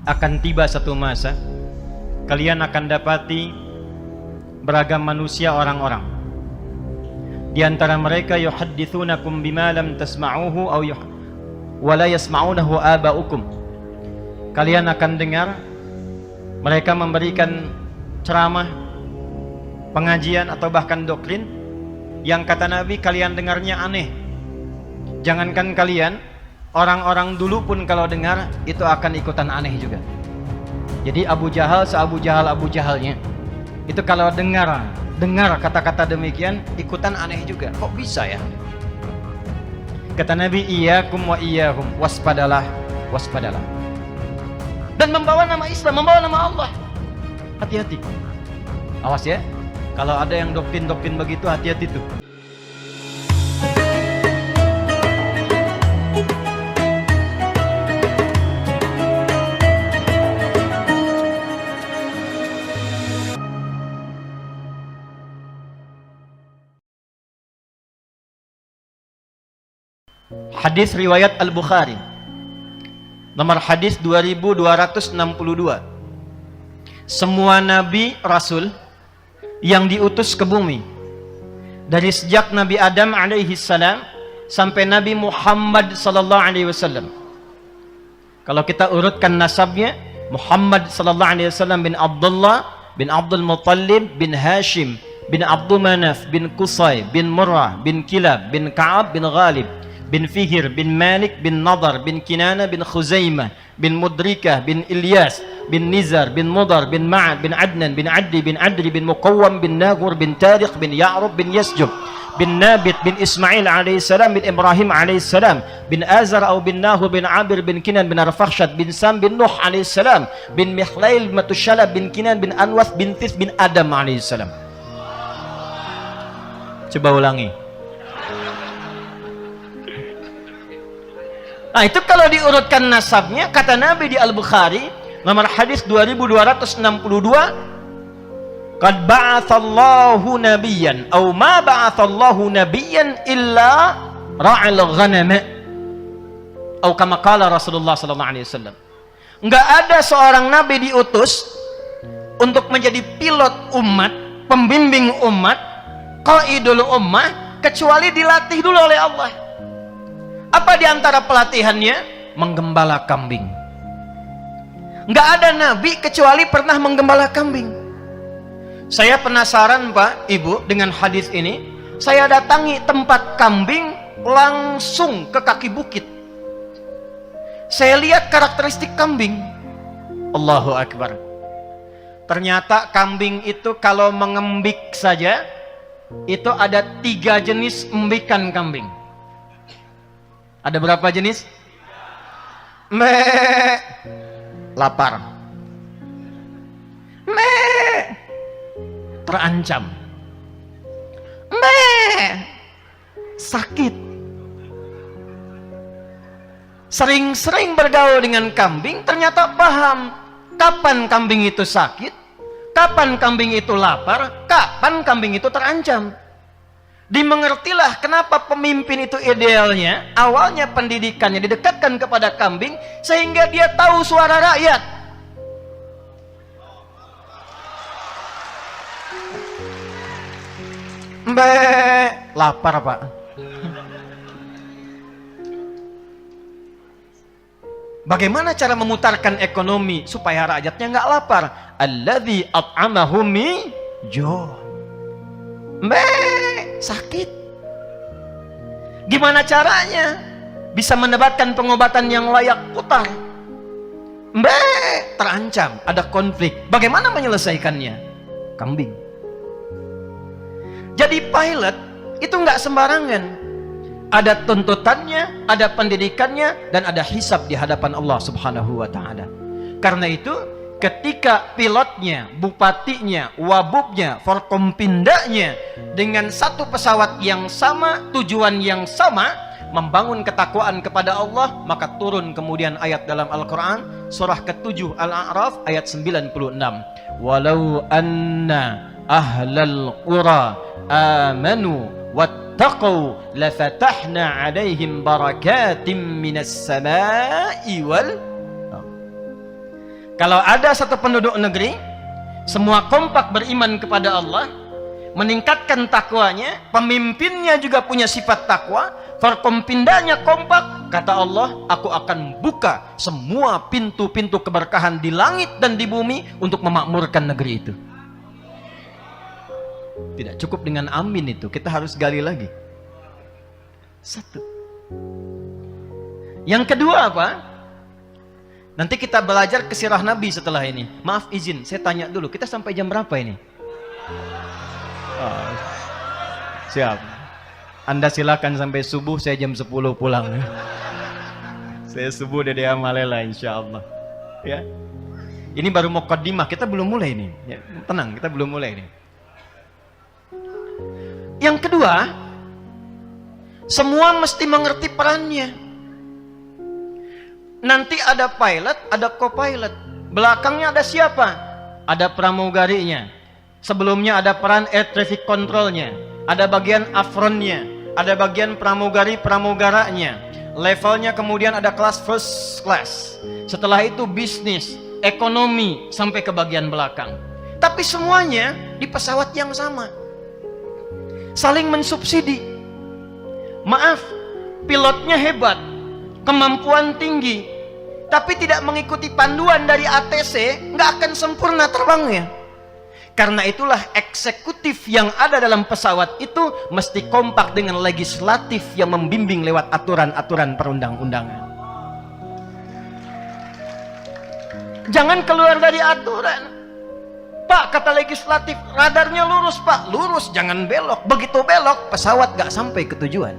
akan tiba satu masa kalian akan dapati beragam manusia orang-orang. Di antara mereka yuhadditsunakum bima lam tasma'uhu aw wa la yasma'unahu aba'ukum. Kalian akan dengar mereka memberikan ceramah, pengajian atau bahkan doktrin yang kata Nabi kalian dengarnya aneh. Jangankan kalian, orang-orang dulu pun kalau dengar itu akan ikutan aneh juga. Jadi Abu Jahal se-Abu Jahalnya itu kalau dengar kata-kata demikian ikutan aneh juga. Kok bisa ya? Kata Nabi, iyyakum wa iyyahum, waspadalah. Dan membawa nama Islam, membawa nama Allah. Hati-hati. Awas ya. Kalau ada yang doktrin begitu, hati-hati tuh. Hadis riwayat Al-Bukhari nomor hadis 2262. Semua nabi rasul yang diutus ke bumi dari sejak Nabi Adam alaihi salam sampai Nabi Muhammad sallallahu alaihi wasallam, kalau kita urutkan nasabnya, Muhammad sallallahu alaihi wasallam bin Abdullah bin Abdul Muttalib bin Hashim bin Abdul Manaf bin Qusay bin Murrah bin Kilab bin Ka'ab bin Ghalib bin Fihir bin Malik bin Nadar bin Kinana bin Khuzaimah bin Mudrikah bin Ilyas bin Nizar bin Mudar bin Ma'ad bin Adnan bin Addi bin Adri bin Muqawwam bin Nagur bin Tariq bin Ya'rub bin Yasjub bin Nabit bin Ismail alaihissalam bin Ibrahim alaihissalam bin Azar atau bin Nahur bin Abir bin Kinan bin Arfakhshad bin Sam bin Nuh alaihissalam bin Mikhlail bin Matushalab bin Kinan bin Anwas bin Tis bin Adam alaihissalam. Coba ulangi. Nah, itu kalau diurutkan nasabnya, kata Nabi di Al-Bukhari nomor hadis 2262, qad ba'atsallahu nabiyyan aw ma ba'atsallahu nabiyyan illa ra'al ghanam, atau kama qala Rasulullah sallallahu alaihi wasallam. Enggak ada seorang nabi diutus untuk menjadi pilot umat, pembimbing umat, qaidul ummah, kecuali dilatih dulu oleh Allah. Apa di antara pelatihannya? Menggembala kambing. Enggak ada nabi kecuali pernah menggembala kambing. Saya penasaran Pak, Ibu, dengan hadis ini. Saya datangi tempat kambing langsung ke kaki bukit. Saya lihat karakteristik kambing. Allahu Akbar. Ternyata kambing itu kalau mengembik saja, itu ada 3 jenis embikan kambing. Ada berapa jenis? Me, lapar. Me, terancam. Me, sakit. Sering-sering bergaul dengan kambing, ternyata paham kapan kambing itu sakit, kapan kambing itu lapar, kapan kambing itu terancam. Dimengertilah kenapa pemimpin itu idealnya awalnya pendidikannya didekatkan kepada kambing, sehingga dia tahu suara rakyat. Lapar Pak. Bagaimana cara memutarkan ekonomi supaya rakyatnya nggak lapar? Alladzi at'amahum min ju'. Sakit. Gimana caranya bisa mendapatkan pengobatan yang layak putar? Terancam, ada konflik. Bagaimana menyelesaikannya? Kambing. Jadi pilot itu nggak sembarangan. Ada tuntutannya, ada pendidikannya, dan ada hisab di hadapan Allah Subhanahu wa taala. Karena itu ketika pilotnya, bupatinya, wabubnya, forkompindanya dengan satu pesawat yang sama, tujuan yang sama, membangun ketakwaan kepada Allah, maka turun kemudian ayat dalam Al-Quran surah ke-7 Al-A'raf ayat 96. Walau anna ahlal qura amanu wattaqau lafatahna alaihim barakatim minas samai wal. Kalau ada satu penduduk negeri, semua kompak beriman kepada Allah, meningkatkan takwanya, pemimpinnya juga punya sifat takwa, forkompindanya kompak, kata Allah, aku akan buka semua pintu-pintu keberkahan di langit dan di bumi untuk memakmurkan negeri itu. Tidak cukup dengan amin itu, kita harus gali lagi. Satu. Yang kedua apa? Nanti kita belajar ke sirah Nabi setelah ini. Maaf izin, saya tanya dulu, kita sampai jam berapa ini? Oh, siap. Anda silakan sampai subuh, saya jam 10 pulang. Saya subuh dari Amalela insya Allah. Ya. Ini baru muqaddimah, kita belum mulai ini. Ya, tenang, kita belum mulai ini. Yang kedua, semua mesti mengerti perannya. Nanti ada pilot, ada co-pilot. Belakangnya ada siapa? Ada pramugarinya. Sebelumnya ada peran air traffic controlnya. Ada bagian afronnya. Ada bagian pramugari-pramugaranya. Levelnya kemudian ada kelas first class. Setelah itu bisnis, ekonomi, sampai ke bagian belakang. Tapi semuanya di pesawat yang sama. Saling mensubsidi. Maaf, pilotnya hebat, kemampuan tinggi, tapi tidak mengikuti panduan dari ATC, nggak akan sempurna terbangnya. Karena itulah eksekutif yang ada dalam pesawat itu mesti kompak dengan legislatif yang membimbing lewat aturan-aturan perundang-undangan. Jangan keluar dari aturan. Pak, kata legislatif, radarnya lurus Pak. Lurus, jangan belok. Begitu belok, pesawat nggak sampai ke tujuan.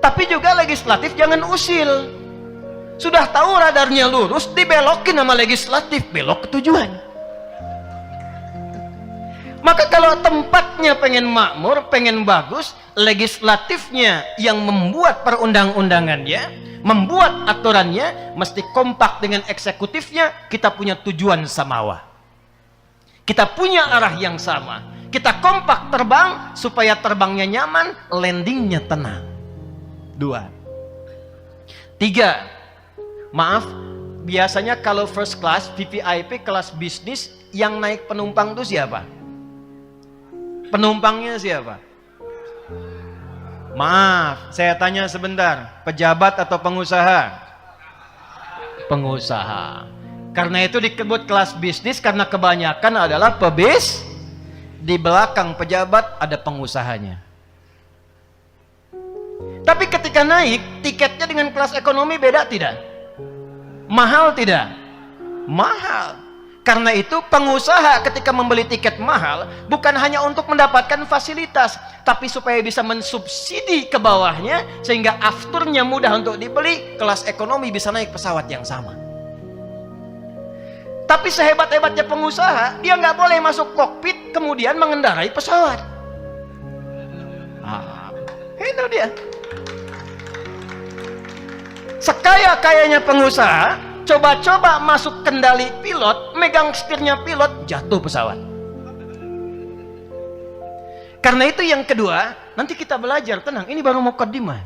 Tapi juga legislatif jangan usil. Sudah tahu radarnya lurus, dibelokin sama legislatif, belok ke tujuan. Maka kalau tempatnya pengen makmur, pengen bagus, legislatifnya yang membuat perundang-undangannya, membuat aturannya, mesti kompak dengan eksekutifnya. Kita punya tujuan samawa, kita punya arah yang sama, kita kompak terbang supaya terbangnya nyaman, landingnya tenang. 2. 3. Maaf, biasanya kalau first class, VVIP, kelas bisnis, yang naik penumpang itu siapa? Penumpangnya siapa? Maaf, saya tanya sebentar, pejabat atau pengusaha? Pengusaha. Karena itu disebut kelas bisnis, karena kebanyakan adalah pebis. Di belakang pejabat ada pengusahanya. Tapi ketika naik, tiketnya dengan kelas ekonomi beda tidak? Mahal tidak? Mahal. Karena itu pengusaha ketika membeli tiket mahal bukan hanya untuk mendapatkan fasilitas, tapi supaya bisa mensubsidi ke bawahnya sehingga afturnya mudah untuk dibeli, kelas ekonomi bisa naik pesawat yang sama. Tapi sehebat-hebatnya pengusaha, dia nggak boleh masuk kokpit kemudian mengendarai pesawat. Itu dia. Sekaya-kayanya pengusaha, coba-coba masuk kendali pilot, megang setirnya pilot, jatuh pesawat. Karena itu yang kedua, nanti kita belajar, tenang, ini baru muqaddimah.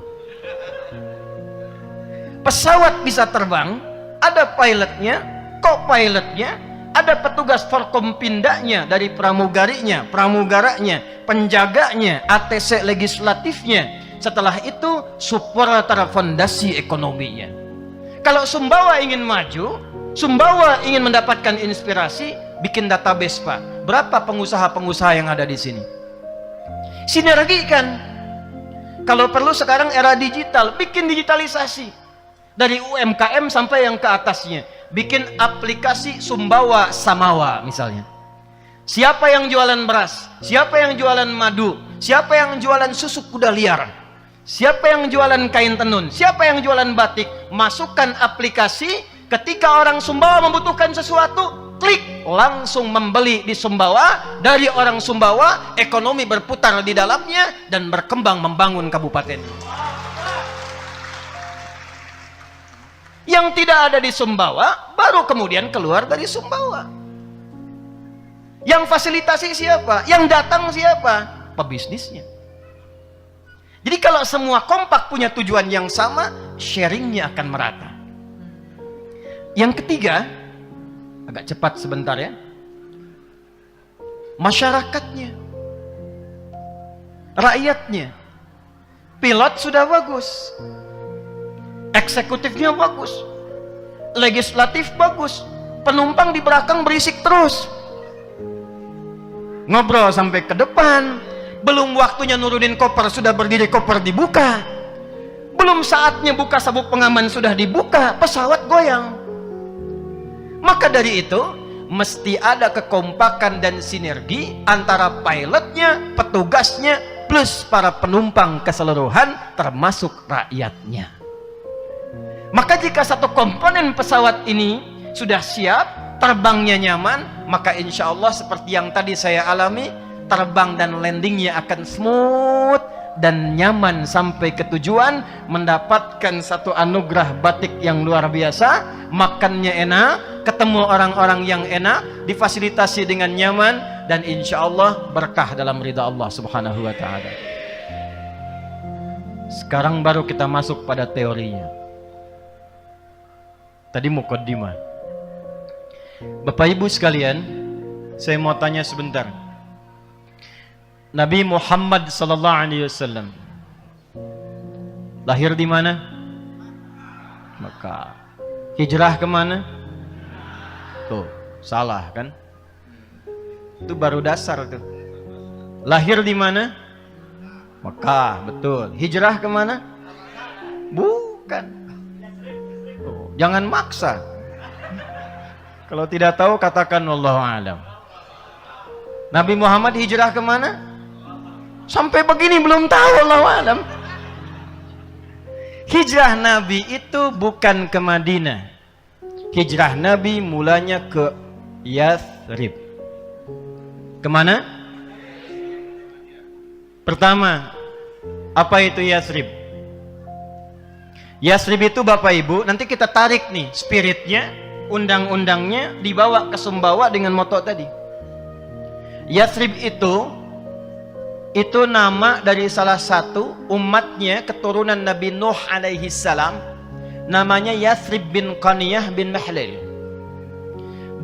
Pesawat bisa terbang, ada pilotnya, co-pilotnya, ada petugas forkompindanya dari pramugarinya, pramugaranya, penjaganya, ATC legislatifnya. Setelah itu supporter fondasi ekonominya. Kalau Sumbawa ingin maju, Sumbawa ingin mendapatkan inspirasi, bikin database Pak. Berapa pengusaha-pengusaha yang ada di sini? Sinergikan. Kalau perlu sekarang era digital, bikin digitalisasi. Dari UMKM sampai yang ke atasnya. Bikin aplikasi Sumbawa Samawa misalnya. Siapa yang jualan beras? Siapa yang jualan madu? Siapa yang jualan susu kuda liar? Siapa yang jualan kain tenun? Siapa yang jualan batik? Masukkan aplikasi, ketika orang Sumbawa membutuhkan sesuatu, klik, langsung membeli di Sumbawa. Dari orang Sumbawa, ekonomi berputar di dalamnya dan berkembang membangun kabupaten. Yang tidak ada di Sumbawa, baru kemudian keluar dari Sumbawa. Yang fasilitasi siapa? Yang datang siapa? Pebisnisnya. Jadi kalau semua kompak punya tujuan yang sama, sharingnya akan merata. Yang ketiga, agak cepat sebentar ya, masyarakatnya, rakyatnya. Pilot sudah bagus, eksekutifnya bagus, legislatif bagus, penumpang di belakang berisik terus, ngobrol sampai ke depan. Belum waktunya nurunin koper, sudah berdiri koper dibuka. Belum saatnya buka sabuk pengaman, sudah dibuka, pesawat goyang. Maka dari itu mesti ada kekompakan dan sinergi antara pilotnya, petugasnya, plus para penumpang keseluruhan, termasuk rakyatnya. Maka jika satu komponen pesawat ini sudah siap, terbangnya nyaman, maka insya Allah seperti yang tadi saya alami, terbang dan landingnya akan smooth dan nyaman sampai ke tujuan, mendapatkan satu anugerah batik yang luar biasa, makannya enak, ketemu orang-orang yang enak, difasilitasi dengan nyaman, dan insya Allah berkah dalam ridha Allah subhanahu wa ta'ala. Sekarang baru kita masuk pada teorinya. Tadi muqaddimah. Bapak Ibu sekalian, saya mau tanya sebentar. Nabi Muhammad sallallahu alaihi wasallam lahir di mana? Mekah. Hijrah kemana? Tuh, salah kan? Itu baru dasar tuh. Lahir di mana? Mekah, betul. Hijrah kemana? Bukan. Tuh, jangan maksa. Kalau tidak tahu katakan wallahu a'lam. Nabi Muhammad hijrah kemana? Sampai begini belum tahu, wallahu a'lam. Hijrah Nabi itu bukan ke Madinah. Hijrah Nabi mulanya ke Yathrib. Kemana? Pertama, apa itu Yathrib? Yathrib itu Bapak Ibu, nanti kita tarik nih spiritnya, undang-undangnya dibawa ke Sumbawa dengan moto tadi. Yathrib itu nama dari salah satu umatnya keturunan Nabi Nuh alaihi salam, namanya Yathrib bin Qaniyah bin Mahlil.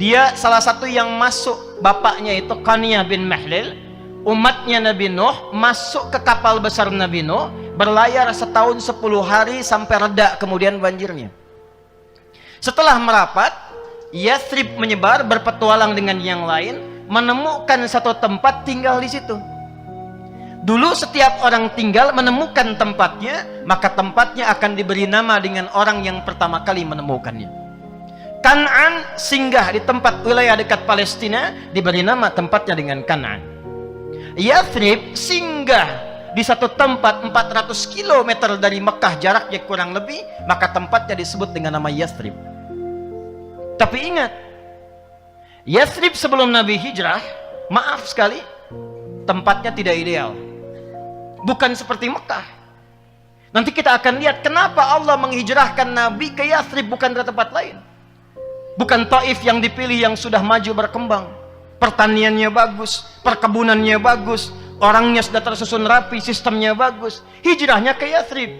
Dia salah satu yang masuk, bapaknya itu Qaniyah bin Mahlil. Umatnya Nabi Nuh masuk ke kapal besar Nabi Nuh, berlayar setahun 10 hari sampai reda kemudian banjirnya. Setelah merapat, Yathrib menyebar berpetualang dengan yang lain, menemukan satu tempat tinggal di situ. Dulu setiap orang tinggal menemukan tempatnya, maka tempatnya akan diberi nama dengan orang yang pertama kali menemukannya. Kan'an singgah di tempat wilayah dekat Palestina, diberi nama tempatnya dengan Kan'an. Yathrib singgah di satu tempat 400 km dari Mekah, jaraknya kurang lebih, maka tempatnya disebut dengan nama Yathrib. Tapi ingat, Yathrib sebelum Nabi hijrah, maaf sekali, tempatnya tidak ideal. Bukan seperti Mekah. Nanti kita akan lihat kenapa Allah menghijrahkan Nabi ke Yathrib, bukan ke tempat lain. Bukan Taif yang dipilih yang sudah maju berkembang, pertaniannya bagus, perkebunannya bagus, orangnya sudah tersusun rapi, sistemnya bagus. Hijrahnya ke Yathrib.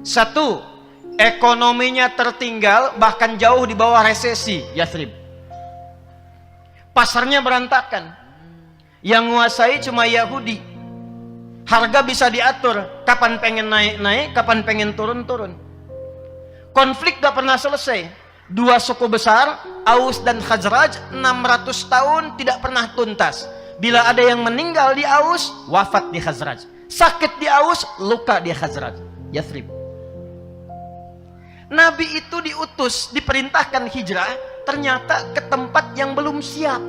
Satu, ekonominya tertinggal, bahkan jauh di bawah resesi Yathrib. Pasarnya berantakan, yang menguasai cuma Yahudi. Harga bisa diatur, kapan pengen naik-naik, kapan pengen turun-turun. Konflik gak pernah selesai. Dua suku besar, Aus dan Khazraj, 600 tahun tidak pernah tuntas. Bila ada yang meninggal di Aus, wafat di Khazraj. Sakit di Aus, luka di Khazraj. Yathrib. Nabi itu diutus, diperintahkan hijrah, ternyata ke tempat yang belum siap,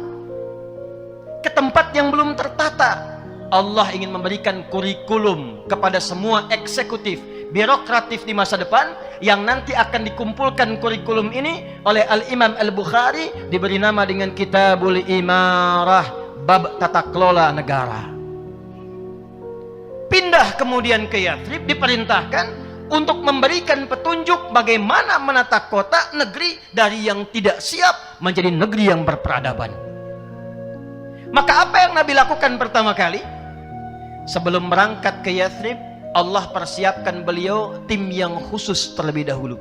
ke tempat yang belum tertata. Allah ingin memberikan kurikulum kepada semua eksekutif, birokratif di masa depan, yang nanti akan dikumpulkan kurikulum ini oleh Al-Imam Al-Bukhari, diberi nama dengan Kitabul Imarah, bab tata kelola negara. Pindah kemudian ke Yathrib, diperintahkan untuk memberikan petunjuk bagaimana menata kota negeri dari yang tidak siap menjadi negeri yang berperadaban. Maka apa yang Nabi lakukan pertama kali? Sebelum berangkat ke Yathrib, Allah persiapkan beliau tim yang khusus terlebih dahulu.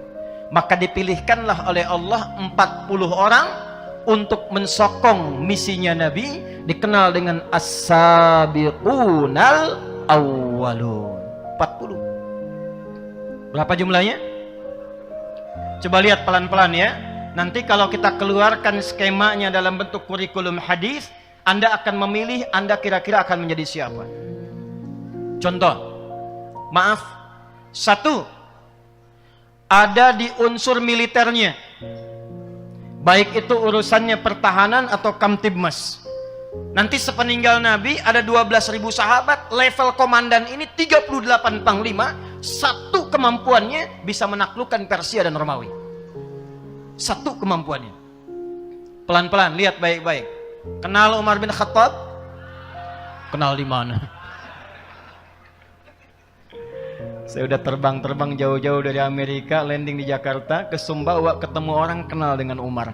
Maka dipilihkanlah oleh Allah 40 orang untuk mensokong misinya Nabi, dikenal dengan as-sabiqunal awwalun. 40. Berapa jumlahnya? Coba lihat pelan-pelan ya. Nanti kalau kita keluarkan skemanya dalam bentuk kurikulum hadis, Anda akan memilih Anda kira-kira akan menjadi siapa. Contoh, maaf, 1, ada di unsur militernya, baik itu urusannya pertahanan atau Kamtibmas. Nanti sepeninggal Nabi ada 12.000 sahabat, level komandan ini 38 panglima, satu kemampuannya bisa menaklukkan Persia dan Romawi. Satu kemampuannya. Pelan-pelan, lihat baik-baik. Kenal Umar bin Khattab? Kenal di mana? Saya udah terbang jauh-jauh dari Amerika, landing di Jakarta, ke Sumbawa, ketemu orang kenal dengan Umar.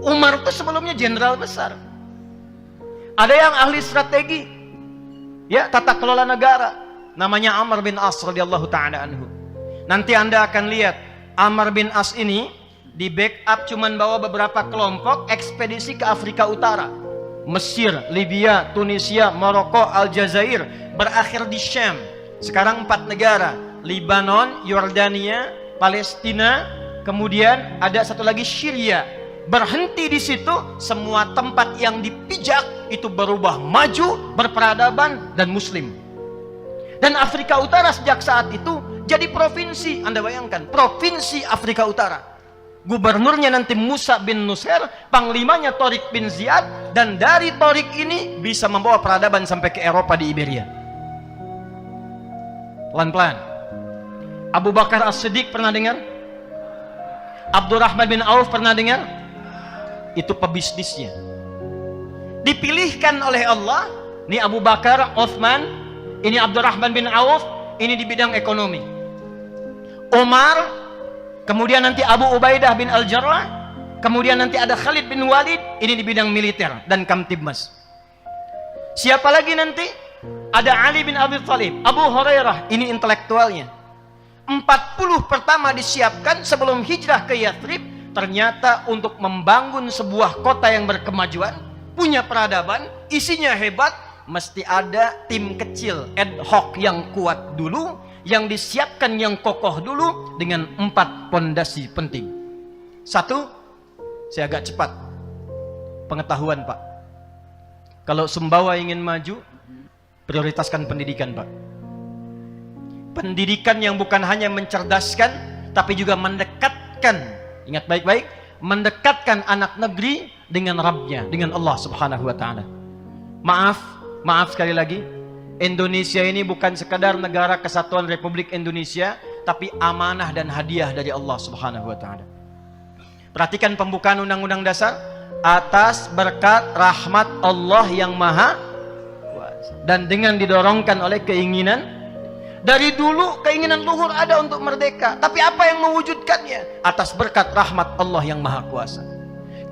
Umar itu sebelumnya jenderal besar. Ada yang ahli strategi, ya, tata kelola negara, namanya Amr bin As radhiyallahu ta'ala anhu. Nanti Anda akan lihat Amr bin As ini di backup cuman bawa beberapa kelompok ekspedisi ke Afrika Utara. Mesir, Libya, Tunisia, Maroko, Aljazair, berakhir di Syam. Sekarang 4 negara, Libanon, Yordania, Palestina, kemudian ada satu lagi Syria. Berhenti di situ, semua tempat yang dipijak itu berubah maju, berperadaban dan muslim. Dan Afrika Utara sejak saat itu jadi provinsi. Anda bayangkan, provinsi Afrika Utara. Gubernurnya nanti Musa bin Nusair, panglimanya Tariq bin Ziyad, dan dari Tariq ini bisa membawa peradaban sampai ke Eropa di Iberia. Pelan-pelan. Abu Bakar As-Siddiq pernah dengar? Abdurrahman bin Auf pernah dengar? Itu pebisnisnya. Dipilihkan oleh Allah, ini Abu Bakar, Uthman, ini Abdurrahman bin Auf, ini di bidang ekonomi. Umar, kemudian nanti Abu Ubaidah bin Al-Jarrah, kemudian nanti ada Khalid bin Walid, ini di bidang militer dan Kamtibmas. Siapa lagi nanti? Ada Ali bin Abi Thalib, Abu Hurairah, ini intelektualnya. 40 pertama disiapkan sebelum hijrah ke Yathrib, ternyata untuk membangun sebuah kota yang berkemajuan, punya peradaban, isinya hebat, mesti ada tim kecil ad hoc yang kuat dulu, yang disiapkan yang kokoh dulu dengan 4 pondasi penting. 1, saya agak cepat. Pengetahuan, Pak. Kalau Sumbawa ingin maju, prioritaskan pendidikan, Pak. Pendidikan yang bukan hanya mencerdaskan, tapi juga mendekatkan. Ingat baik-baik, mendekatkan anak negeri dengan Rabbnya, dengan Allah Subhanahu wa ta'ala. Maaf sekali lagi, Indonesia ini bukan sekadar negara kesatuan Republik Indonesia, tapi amanah dan hadiah dari Allah Subhanahu wa ta'ala. Perhatikan pembukaan Undang-Undang Dasar, atas berkat rahmat Allah yang maha kuasa, dan dengan didorongkan oleh keinginan. Dari dulu keinginan luhur ada untuk merdeka, tapi apa yang mewujudkannya? Atas berkat rahmat Allah yang maha kuasa.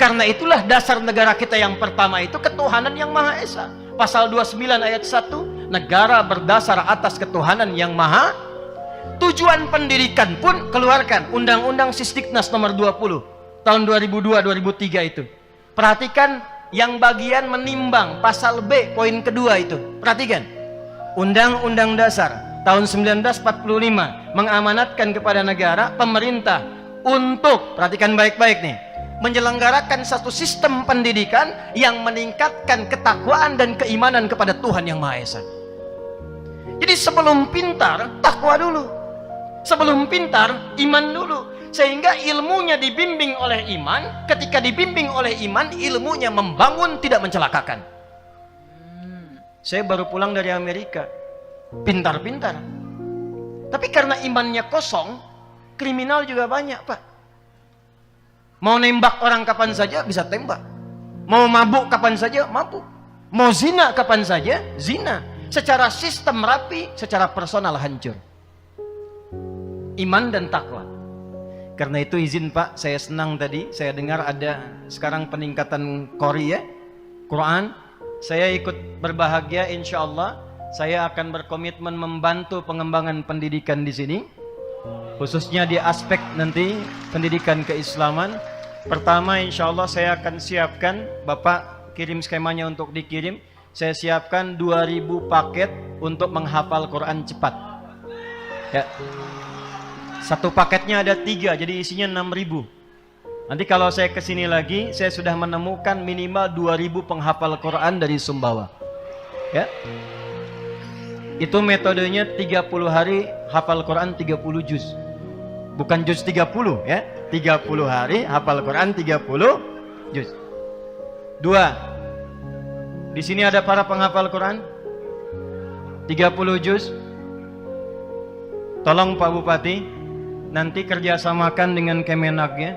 Karena itulah dasar negara kita yang pertama itu ketuhanan yang maha esa. Pasal 29 ayat 1, negara berdasar atas ketuhanan yang maha. Tujuan pendidikan pun keluarkan Undang-Undang Sisdiknas nomor 20 tahun 2002-2003 itu. Perhatikan yang bagian menimbang, pasal B poin kedua itu. Perhatikan, Undang-Undang Dasar tahun 1945 mengamanatkan kepada negara, pemerintah untuk, perhatikan baik-baik nih, menyelenggarakan satu sistem pendidikan yang meningkatkan ketakwaan dan keimanan kepada Tuhan yang Maha Esa. Jadi sebelum pintar, takwa dulu. Sebelum pintar, iman dulu. Sehingga ilmunya dibimbing oleh iman. Ketika dibimbing oleh iman, ilmunya membangun, tidak mencelakakan. Saya baru pulang dari Amerika. Pintar-pintar. Tapi karena imannya kosong, kriminal juga banyak, Pak. Mau nembak orang kapan saja bisa tembak. Mau mabuk kapan saja mabuk. Mau zina kapan saja zina. Secara sistem rapi, secara personal hancur. Iman dan takwa. Karena itu izin Pak, saya senang tadi saya dengar ada sekarang peningkatan Qori ya, Quran. Saya ikut berbahagia insya Allah saya akan berkomitmen membantu pengembangan pendidikan di sini, khususnya di aspek nanti pendidikan keislaman. Pertama, insya Allah saya akan siapkan, Bapak kirim skemanya untuk dikirim. Saya siapkan 2000 paket untuk menghafal Quran cepat. Ya. Satu paketnya ada 3, jadi isinya 6000. Nanti kalau saya kesini lagi, saya sudah menemukan minimal 2000 penghafal Quran dari Sumbawa. Ya. Itu metodenya 30 hari hafal Quran 30 juz. Bukan juz 30 ya. 30 hari hafal Quran 30 juz. 2. Di sini ada para penghafal Quran 30 juz. Tolong Pak Bupati, nanti kerjasamakan dengan Kemenagnya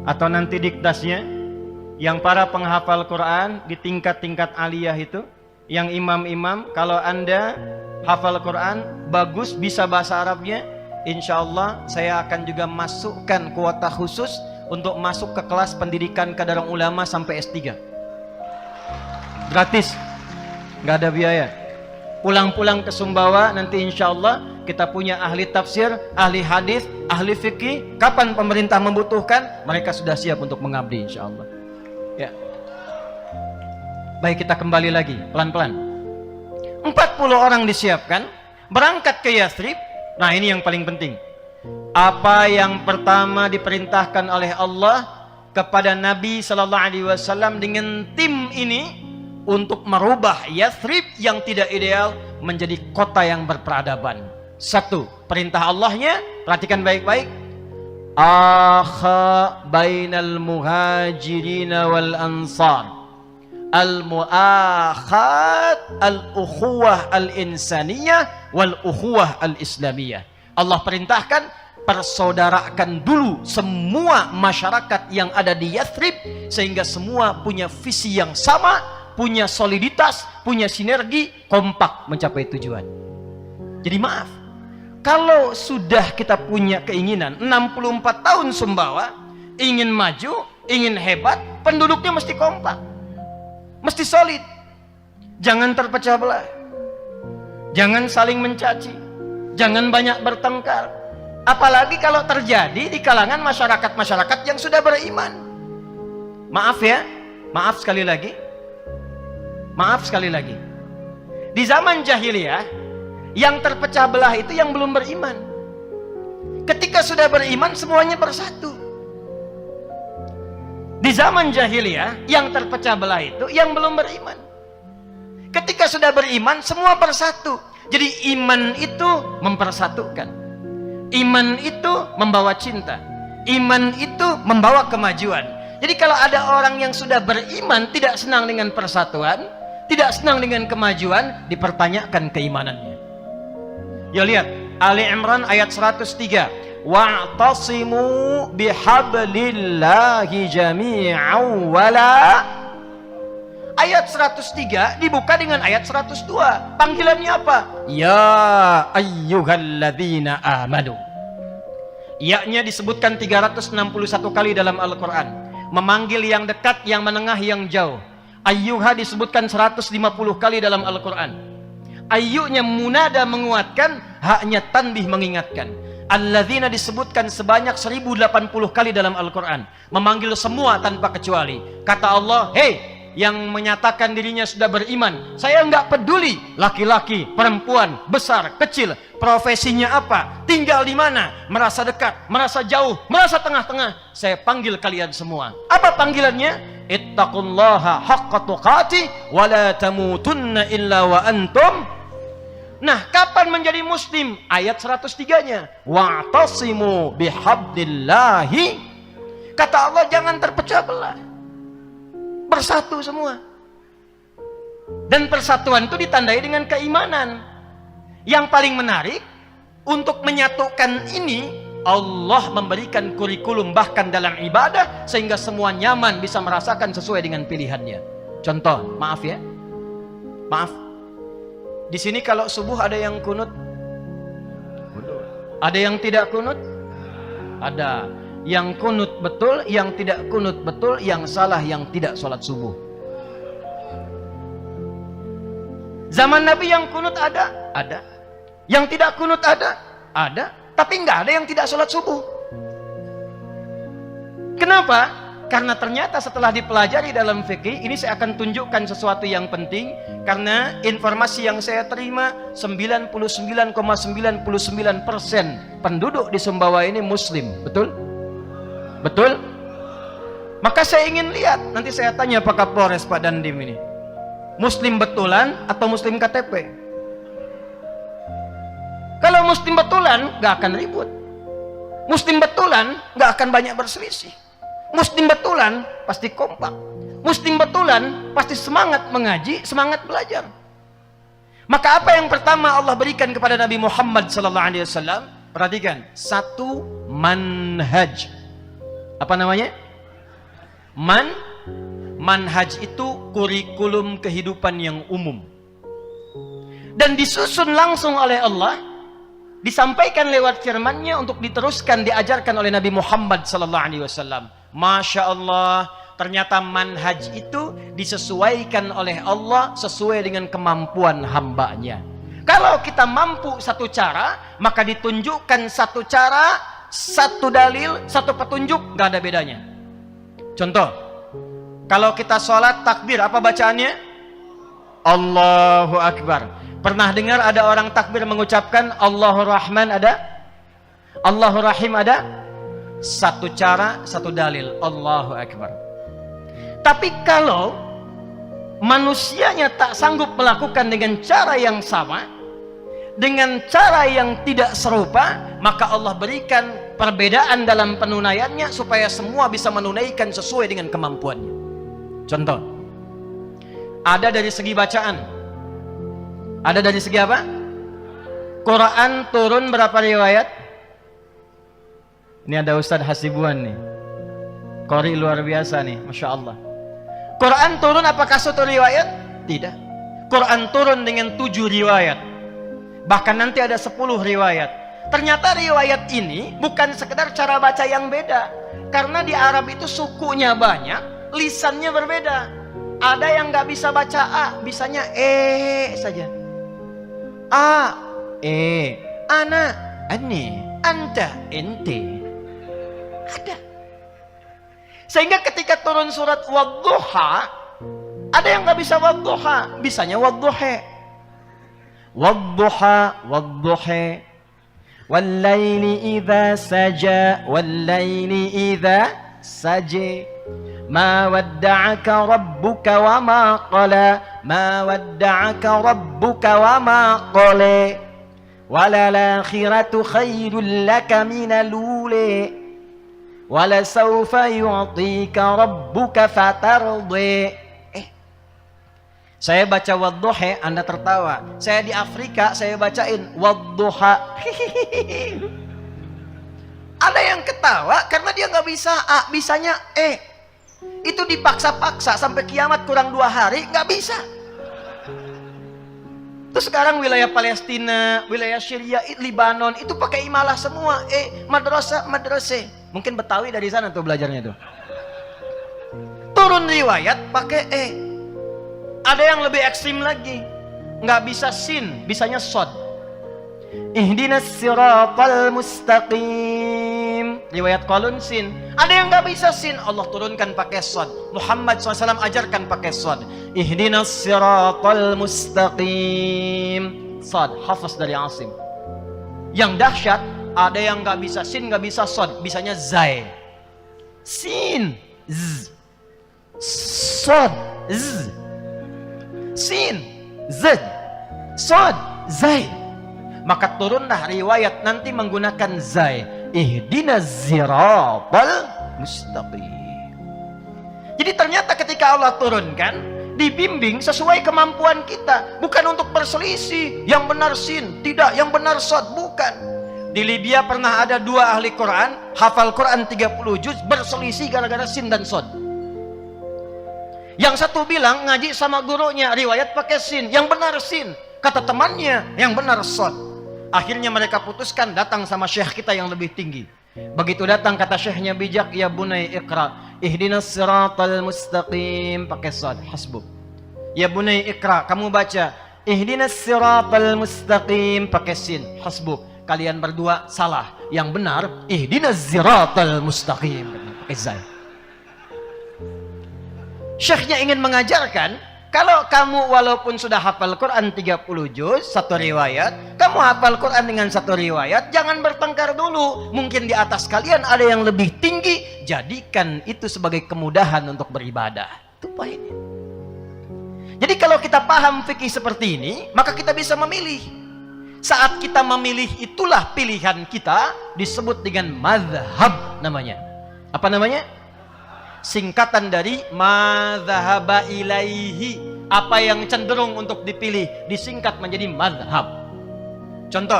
atau nanti diktasnya, yang para penghafal Quran di tingkat-tingkat aliyah itu, yang imam-imam, kalau Anda hafal Quran bagus, bisa bahasa Arabnya, insya Allah saya akan juga masukkan kuota khusus untuk masuk ke kelas pendidikan kadarul ulama sampai S3. Gratis, nggak ada biaya. Pulang-pulang ke Sumbawa nanti insya Allah kita punya ahli tafsir, ahli hadis, ahli fikih. Kapan pemerintah membutuhkan, mereka sudah siap untuk mengabdi insya Allah. Ya. Baik, kita kembali lagi pelan-pelan. 40 orang disiapkan, berangkat ke Yathrib. Nah, ini yang paling penting. Apa yang pertama diperintahkan oleh Allah kepada Nabi Sallallahu Alaihi Wasallam dengan tim ini untuk merubah Yathrib yang tidak ideal menjadi kota yang berperadaban. 1. Perintah Allahnya, perhatikan baik-baik. Akha bainal muhajirin wal ansar. Al-mu'akhat al-ukhuwah al-insaniyah wal-ukhuwah al-islamiyah. Allah perintahkan, persaudarakan dulu semua masyarakat yang ada di Yathrib, sehingga semua punya visi yang sama, punya soliditas, punya sinergi, kompak mencapai tujuan. Jadi maaf, kalau sudah kita punya keinginan 64 tahun Sumbawa, ingin maju, ingin hebat, penduduknya mesti kompak, mesti solid. Jangan terpecah belah, jangan saling mencaci, jangan banyak bertengkar. Apalagi kalau terjadi di kalangan masyarakat-masyarakat yang sudah beriman. Maaf ya, maaf sekali lagi, maaf sekali lagi. Di zaman jahiliyah, yang terpecah belah itu yang belum beriman. Ketika sudah beriman, semuanya bersatu. Di zaman jahiliyah, yang terpecah belah itu yang belum beriman. Ketika sudah beriman, semua bersatu. Jadi iman itu mempersatukan. Iman itu membawa cinta. Iman itu membawa kemajuan. Jadi kalau ada orang yang sudah beriman tidak senang dengan persatuan, tidak senang dengan kemajuan, dipertanyakan keimanannya. Ya lihat, Ali Imran ayat 103. Wa'tasimu bihablillahi jami'an wala. Ayat 103 dibuka dengan ayat 102. Panggilannya apa? Ya ayyuhalladzina amanu. Ya-nya disebutkan 361 kali dalam Al-Quran. Memanggil yang dekat, yang menengah, yang jauh. Ayyuha disebutkan 150 kali dalam Al-Quran. Ayyunya munada menguatkan, haknya tanbih mengingatkan. Alladzina disebutkan sebanyak 1080 kali dalam Al-Quran. Memanggil semua tanpa kecuali. Kata Allah, hei, yang menyatakan dirinya sudah beriman, saya enggak peduli laki-laki, perempuan, besar, kecil, profesinya apa, tinggal di mana, merasa dekat, merasa jauh, merasa tengah-tengah, saya panggil kalian semua. Apa panggilannya? Ittaqullaha haqqa tuqati wa la tamutunna illa wa antum. Nah, kapan menjadi muslim? Ayat 103-nya. Wa'tasimu bihablillahi. Kata Allah, jangan terpecah belah. Bersatu semua. Dan persatuan itu ditandai dengan keimanan. Yang paling menarik, untuk menyatukan ini, Allah memberikan kurikulum bahkan dalam ibadah, sehingga semua nyaman bisa merasakan sesuai dengan pilihannya. Contoh, maaf ya, maaf, di sini kalau subuh ada yang kunut, ada yang tidak kunut, ada yang kunut betul, yang tidak kunut betul, yang salah yang tidak sholat subuh. Zaman Nabi yang kunut ada? Ada. Yang tidak kunut ada? Ada. Tapi nggak ada yang tidak sholat subuh. Kenapa? Karena ternyata setelah dipelajari dalam fikih, ini saya akan tunjukkan sesuatu yang penting. Karena informasi yang saya terima, 99,99% penduduk di Sumbawa ini Muslim. Betul? Betul? Maka saya ingin lihat, nanti saya tanya Pak Kapolres, Pak Dandim ini, Muslim betulan atau Muslim KTP? Kalau Muslim betulan, gak akan ribut. Muslim betulan, gak akan banyak berselisih. Muslim betulan pasti kompak. Muslim betulan pasti semangat mengaji, semangat belajar. Maka apa yang pertama Allah berikan kepada Nabi Muhammad SAW? Perhatikan, satu manhaj. Apa namanya? Manhaj itu kurikulum kehidupan yang umum. Dan disusun langsung oleh Allah, disampaikan lewat firman-Nya untuk diteruskan, diajarkan oleh Nabi Muhammad SAW. Masya Allah, ternyata manhaj itu disesuaikan oleh Allah sesuai dengan kemampuan hambanya. Kalau kita mampu satu cara, maka ditunjukkan satu cara, satu dalil, satu petunjuk, gak ada bedanya. Contoh, kalau kita sholat takbir, apa bacaannya? Allahu Akbar. Pernah dengar ada orang takbir mengucapkan Allahur Rahman ada? Allahur Rahim ada? Satu cara, satu dalil, Allahu Akbar. Tapi kalau manusianya tak sanggup melakukan dengan cara yang sama, dengan cara yang tidak serupa, maka Allah berikan perbedaan dalam penunaiannya supaya semua bisa menunaikan sesuai dengan kemampuannya. Contoh, ada dari segi bacaan, ada dari segi apa? Quran turun berapa riwayat? Ini ada Ustadz Hasibuan nih, qori luar biasa nih, Masya Allah. Quran turun apakah satu riwayat? Tidak. Quran turun dengan 7 riwayat, bahkan nanti ada 10 riwayat. Ternyata riwayat ini bukan sekedar cara baca yang beda, karena di Arab itu sukunya banyak, lisannya berbeda. Ada yang nggak bisa baca A, bisanya saja. A, ana, ane, anta, ente. Ada. Sehingga ketika turun surat Wadduha, ada yang nggak bisa Wadduha, bisanya Wadduhe. Wadduha, Wadduhe. Wallaili idha saja, wallaili idha saja. Ma wadda'aka rabbuka wa ma qala, ma wadda'aka rabbuka wa ma qala. Walalakhiratu khairul laka minal ula. Wala sawfa yu'tika rabbuka fatardi. Saya baca Wadduha, Anda tertawa. Saya di Afrika, saya bacain Wadduha. Ada yang ketawa karena dia nggak bisa A, bisanya Itu dipaksa-paksa sampai kiamat kurang 2 hari, nggak bisa. Terus sekarang wilayah Palestina, wilayah Syria, Libanon, itu pakai imalah semua. Madrasah. Mungkin Betawi dari sana tuh belajarnya tuh. Turun riwayat pakai Ada yang lebih ekstrim lagi, nggak bisa sin, bisanya sod. Ihdinas siratal mustaqim. Riwayat Qalun sin. Ada yang nggak bisa sin, Allah turunkan pakai sod. Muhammad SAW ajarkan pakai sod. Ihdinas siratal mustaqim. Sod, hafaz dari Asim. Yang dahsyat, ada yang nggak bisa sin, nggak bisa sod, bisanya zai. Sin, z, sod, z, sin, z, sod, zai. Maka turunlah riwayat nanti menggunakan zai. Ihdinas siratal mustaqim. Jadi ternyata ketika Allah turunkan, dibimbing sesuai kemampuan kita, bukan untuk berselisih. Yang benar sin, tidak, yang benar sod, bukan. Di Libya pernah ada 2 ahli Quran, hafal Quran 30 juz, berselisih gara-gara sin dan sod. Yang satu bilang ngaji sama gurunya, riwayat pakai sin, yang benar sin. Kata temannya, yang benar sod. Akhirnya mereka putuskan datang sama syekh kita yang lebih tinggi. Begitu datang kata syekhnya bijak, ya bunai iqra, ihdinas siratal mustaqim, pakai sod, hasbuk. Ya bunai iqra, kamu baca, ihdinas siratal mustaqim, pakai sin, hasbuk. Kalian berdua salah, yang benar ihdinas siratal mustaqim, pakai zai. Syekhnya ingin mengajarkan, kalau kamu walaupun sudah hafal Quran 30 juz, satu riwayat, kamu hafal Quran dengan satu riwayat, jangan bertengkar dulu. Mungkin di atas kalian ada yang lebih tinggi, jadikan itu sebagai kemudahan untuk beribadah. Itu poinnya. Jadi kalau kita paham fikih seperti ini, maka kita bisa memilih. Saat kita memilih, itulah pilihan kita, disebut dengan mazhab namanya. Apa namanya? Singkatan dari madzhaba ilaihi, apa yang cenderung untuk dipilih disingkat menjadi mazhab. Contoh,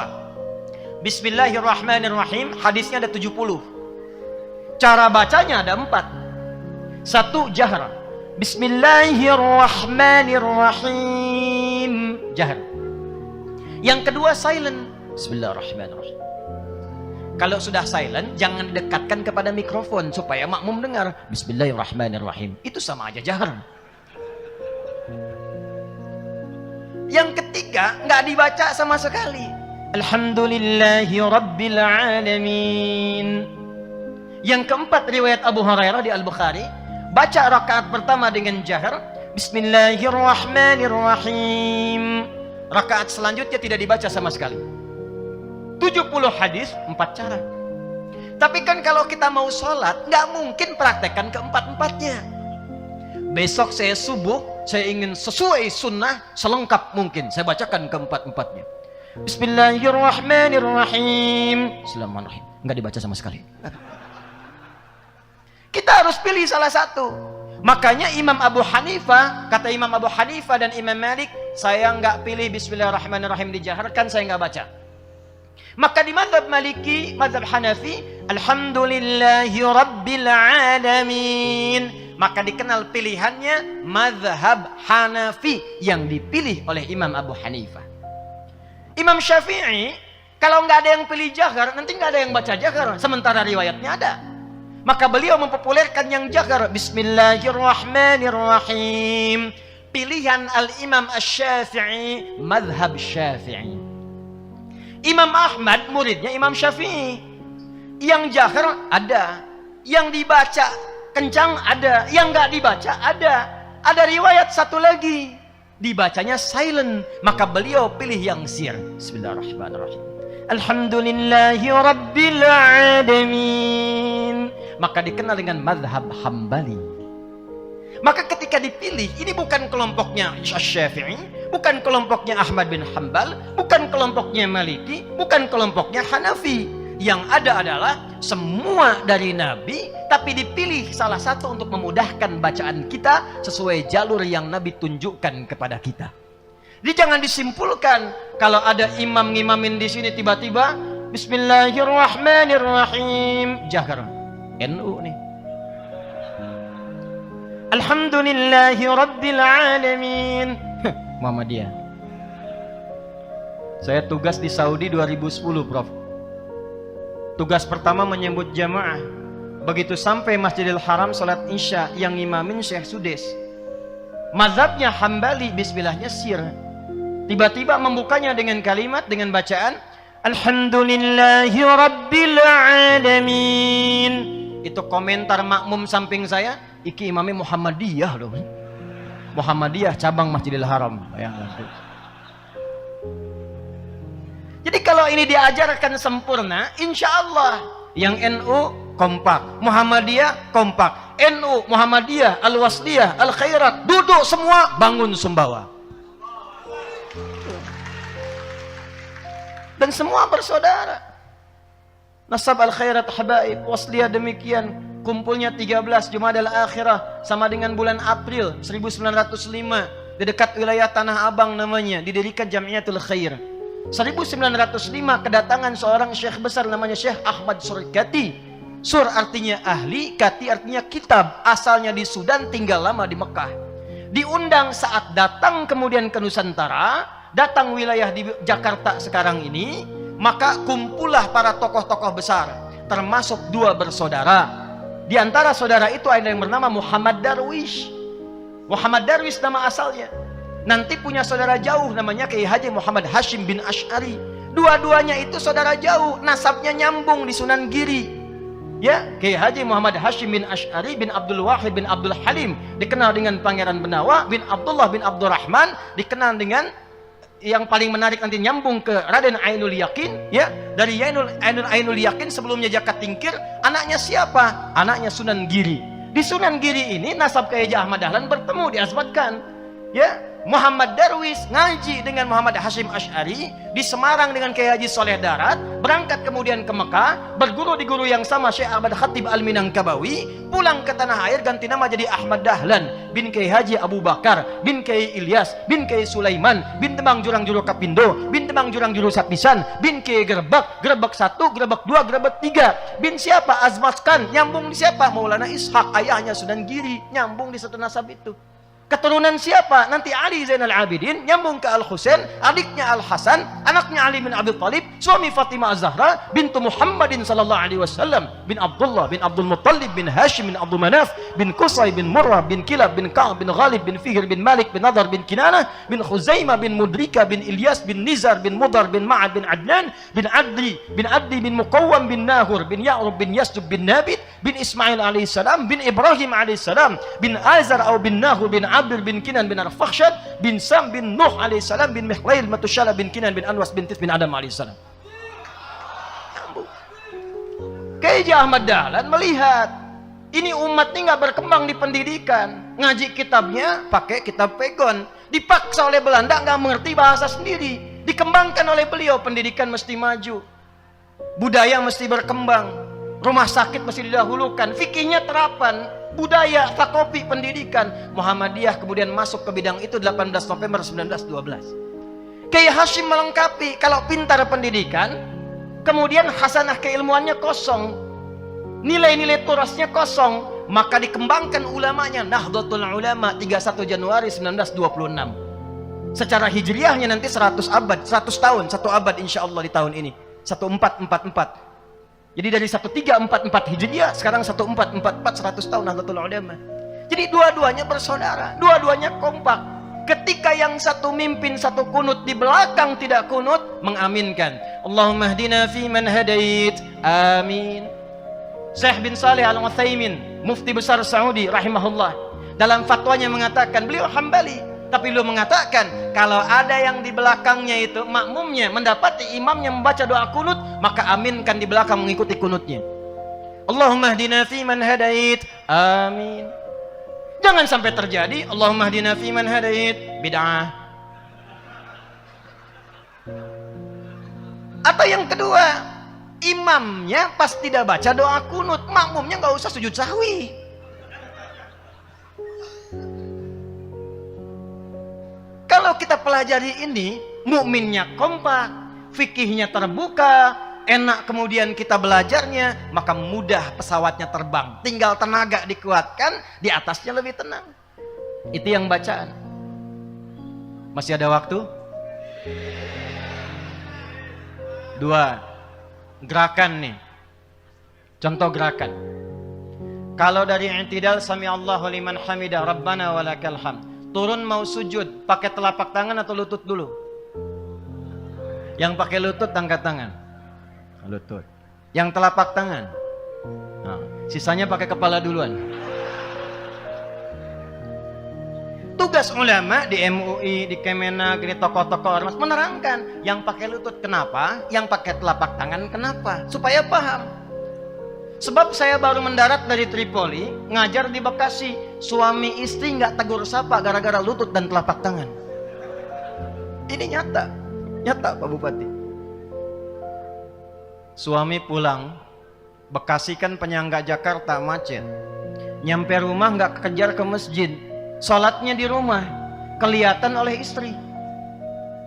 Bismillahirrahmanirrahim, hadisnya ada 70. Cara bacanya ada 4. 1 jahr, Bismillahirrahmanirrahim, jahr. Yang kedua silent, Bismillahirrahmanirrahim. Kalau sudah silent, jangan dekatkan kepada mikrofon supaya makmum dengar. Bismillahirrahmanirrahim. Itu sama aja jahar. Yang ketiga, nggak dibaca sama sekali. Alhamdulillahi Rabbil Alamin. Yang keempat, riwayat Abu Hurairah di Al-Bukhari. Baca rakaat pertama dengan jahar. Bismillahirrahmanirrahim. Rakaat selanjutnya tidak dibaca sama sekali. 70 hadis, 4 cara. Tapi kan kalau kita mau sholat, nggak mungkin praktekkan keempat-empatnya. Besok saya subuh, saya ingin sesuai sunnah, selengkap mungkin. Saya bacakan keempat-empatnya. Bismillahirrahmanirrahim. Bismillahirrahmanirrahim. Nggak dibaca sama sekali. Kita harus pilih salah satu. Makanya Imam Abu Hanifah, kata Imam Abu Hanifah dan Imam Malik, saya nggak pilih Bismillahirrahmanirrahim dijaharkan, saya nggak baca. Maka di mazhab Maliki, mazhab Hanafi, Alhamdulillahi Rabbil Alamin. Maka dikenal pilihannya mazhab Hanafi yang dipilih oleh Imam Abu Hanifah. Imam Syafi'i, kalau nggak ada yang pilih jahar, nanti nggak ada yang baca jahar. Sementara riwayatnya ada. Maka beliau mempopulerkan yang jahar. Bismillahirrahmanirrahim. Pilihan Al-Imam Asy-Syafi'i, mazhab Syafi'i. Imam Ahmad muridnya Imam Syafi'i. Yang jahar ada, yang dibaca kencang ada, yang nggak dibaca ada. Ada riwayat satu lagi, dibacanya silent, maka beliau pilih yang sir. Bismillahirrahmanirrahim. Alhamdulillahi Rabbil Alamin. Maka dikenal dengan mazhab Hambali. Maka ketika dipilih, ini bukan kelompoknya Syafi'i, bukan kelompoknya Ahmad bin Hanbal, bukan kelompoknya Maliki, bukan kelompoknya Hanafi. Yang ada adalah semua dari Nabi, tapi dipilih salah satu untuk memudahkan bacaan kita sesuai jalur yang Nabi tunjukkan kepada kita. Jadi jangan disimpulkan kalau ada imam ngimamin di sini tiba-tiba Bismillahirrahmanirrahim jahar. NU nih. Alhamdulillahi Rabbil Alamin. Muhammadiyah. Saya tugas di Saudi 2010, Prof. Tugas pertama menyambut jamaah. Begitu sampai Masjidil Haram salat Isya, yang ngimamin Syekh Sudes. Mazhabnya Hambali, bismillahnya sir. Tiba-tiba membukanya dengan kalimat, dengan bacaan Alhamdulillahi Rabbil Alamin. Itu komentar makmum samping saya, iki imamnya Muhammadiyah loh. Muhammadiyah cabang Masjidil Haram. Jadi kalau ini diajarkan sempurna, insya Allah yang NU kompak, Muhammadiyah kompak, NU, Muhammadiyah, Al-Wasliyah, Al-Khairat, duduk semua bangun sumbawa. Dan semua bersaudara. Nasab Al-Khairat Habaib, Wasliyah demikian. Kumpulnya 13 Jumadal Akhirah sama dengan bulan April 1905 di dekat wilayah Tanah Abang namanya, didirikan Jamiatul Khair. 1905 kedatangan seorang syekh besar namanya Syekh Ahmad Surkati. Sur artinya ahli, kati artinya kitab, asalnya di Sudan, tinggal lama di Mekah. Diundang saat datang kemudian ke Nusantara, datang wilayah di Jakarta sekarang ini, maka kumpullah para tokoh-tokoh besar, termasuk 2 bersaudara. Di antara saudara itu ada yang bernama Muhammad Darwish. Muhammad Darwish nama asalnya. nanti punya saudara jauh namanya Kiai Haji Muhammad Hashim bin Asy'ari. Dua-duanya itu saudara jauh, nasabnya nyambung di Sunan Giri. Ya, Kiai Haji Muhammad Hashim bin Asy'ari bin Abdul Wahid bin Abdul Halim, dikenal dengan Pangeran Benawa bin Abdullah bin Abdurrahman, dikenal dengan yang paling menarik nanti nyambung ke Raden Ainul Yakin, ya. Dari Ainul Yakin sebelumnya Jaka Tingkir, anaknya siapa? Anaknya Sunan Giri. Di Sunan Giri ini nasab Kiai Haji Ahmad Dahlan bertemu, diasbatkan. Ya, Muhammad Darwis ngaji dengan Muhammad Hashim Asy'ari di Semarang dengan Kiai Haji Soleh Darat, berangkat kemudian ke Mekah, berguru di guru yang sama Syekh Ahmad Khatib Al-Minangkabawi, pulang ke tanah air ganti nama jadi Ahmad Dahlan bin Kiai Haji Abu Bakar bin Kiai Ilyas bin Kiai Sulaiman bin Temang Jurang Juru Kapindo bin Temang Jurang Juru Sapisan bin Kiai Gerbak 1, Gerbak 2, Gerbak 3 bin siapa? Azmaskan, nyambung di siapa? Maulana Ishaq, ayahnya Sunan Giri, nyambung di satu nasab itu. Keturunan siapa? Nanti Ali Zainal Abidin, nyambung ke Al-Husain, adiknya Al-Hasan, anaknya Ali bin Abi Thalib, suami Fatimah Az-Zahra, bintu Muhammadin sallallahu alaihi wasallam, bin Abdullah, bin Abdul Muttalib, bin Hashim, bin Abdul Manaf, bin Qusay, bin Murrah, bin Kilab, bin Ka'ab, bin Ghalib, bin Fihr, bin Malik, bin Nadar, bin Kinanah, bin Khuzaimah, bin Mudrika, bin Ilyas, bin Nizar, bin Mudar, bin Ma'ad, bin Adnan, bin Adli, bin Muqawwam, bin Nahur, bin Ya'rub, bin Yasjub, bin Nabit, bin Ismail alaihissalam, bin Ibrahim alaihissalam, bin Azar atau bin Nahur, bin Abdul, bin Kinan, bin Arfakhshad, bin Sam, bin Nuh alaihissalam, bin Mihlail, Matushala, bin Kinan, bin Anwas, bin Tis, bin Adam alaihissalam. Kiai Ahmad Dahlan melihat ini umat ini nggak berkembang di pendidikan, ngaji kitabnya pakai kitab pegon, dipaksa oleh Belanda nggak mengerti bahasa sendiri, dikembangkan oleh beliau, pendidikan mesti maju, budaya mesti berkembang, rumah sakit mesti didahulukan, fikihnya terapan, budaya, takopi, pendidikan. Muhammadiyah kemudian masuk ke bidang itu 18 November 1912. Kiai Hashim melengkapi, kalau pintar pendidikan, kemudian hasanah keilmuannya kosong, nilai-nilai turasnya kosong, maka dikembangkan ulamanya, Nahdlatul Ulama 31 Januari 1926. Secara hijriahnya nanti 100 tahun, 1 abad insya Allah di tahun ini, 1444. Jadi dari 1344 Hijriah sekarang 1444, 100 tahun Nahdlatul Ulama. Jadi dua-duanya bersaudara, dua-duanya kompak. Ketika yang satu mimpin, satu kunut, di belakang tidak kunut, mengaminkan. Allahumma hdina fi man hadait. Amin. Syekh bin Saleh Al-Utsaimin, mufti besar Saudi rahimahullah, dalam fatwanya mengatakan, beliau Hambali, tapi beliau mengatakan kalau ada yang di belakangnya itu makmumnya mendapati imamnya membaca doa kunut, maka aminkan di belakang mengikuti kunutnya. Allahumma hdina fi man hadait. Amin. Jangan sampai terjadi Allahumma hdina fi man hadait bid'ah. Atau yang kedua, imamnya pas tidak baca doa kunut, makmumnya nggak usah sujud sahwi. Kalau kita pelajari ini, mukminnya kompak, fikihnya terbuka, enak kemudian kita belajarnya, maka mudah pesawatnya terbang. Tinggal tenaga dikuatkan, di atasnya lebih tenang. Itu yang bacaan. Masih ada waktu? 2. Gerakan nih. Contoh gerakan. Kalau dari i'tidal sami Allahu liman hamidah rabbana walakal hamd. Turun mau sujud, pakai telapak tangan atau lutut dulu? Yang pakai lutut angkat tangan. Lutut. Yang telapak tangan. Nah, sisanya pakai kepala duluan. Tugas ulama di MUI, di Kemenak, di tokoh-tokoh ormas menerangkan yang pakai lutut kenapa, yang pakai telapak tangan kenapa, supaya paham. Sebab saya baru mendarat dari Tripoli, ngajar di Bekasi, suami istri nggak tegur sapa gara-gara lutut dan telapak tangan. Ini nyata Pak Bupati. Suami pulang, Bekasi kan penyangga Jakarta macet, nyampe rumah nggak kejar ke masjid, sholatnya di rumah, kelihatan oleh istri.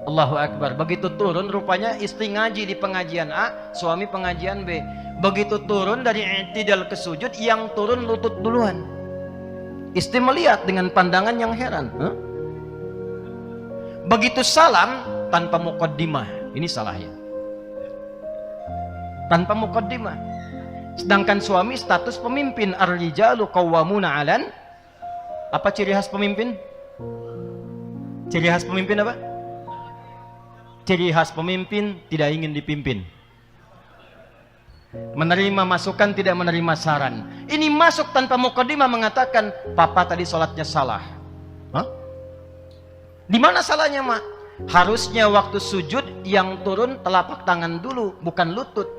Allahu Akbar. Begitu turun, rupanya istri ngaji di pengajian A, suami pengajian B. Begitu turun dari i'tidal ke sujud, yang turun lutut duluan. Istri melihat dengan pandangan yang heran. Begitu salam, tanpa muqaddimah. Ini salahnya. Tanpa muqaddimah. Sedangkan suami status pemimpin. Ar-rijalu qawwamuna 'alan. Apa ciri khas pemimpin? Ciri khas pemimpin apa? Ciri khas pemimpin tidak ingin dipimpin. Menerima masukan, tidak menerima saran. Ini masuk tanpa mukadimah mengatakan, papa tadi sholatnya salah. Hah? Di mana salahnya, Mak? Harusnya waktu sujud yang turun telapak tangan dulu, bukan lutut.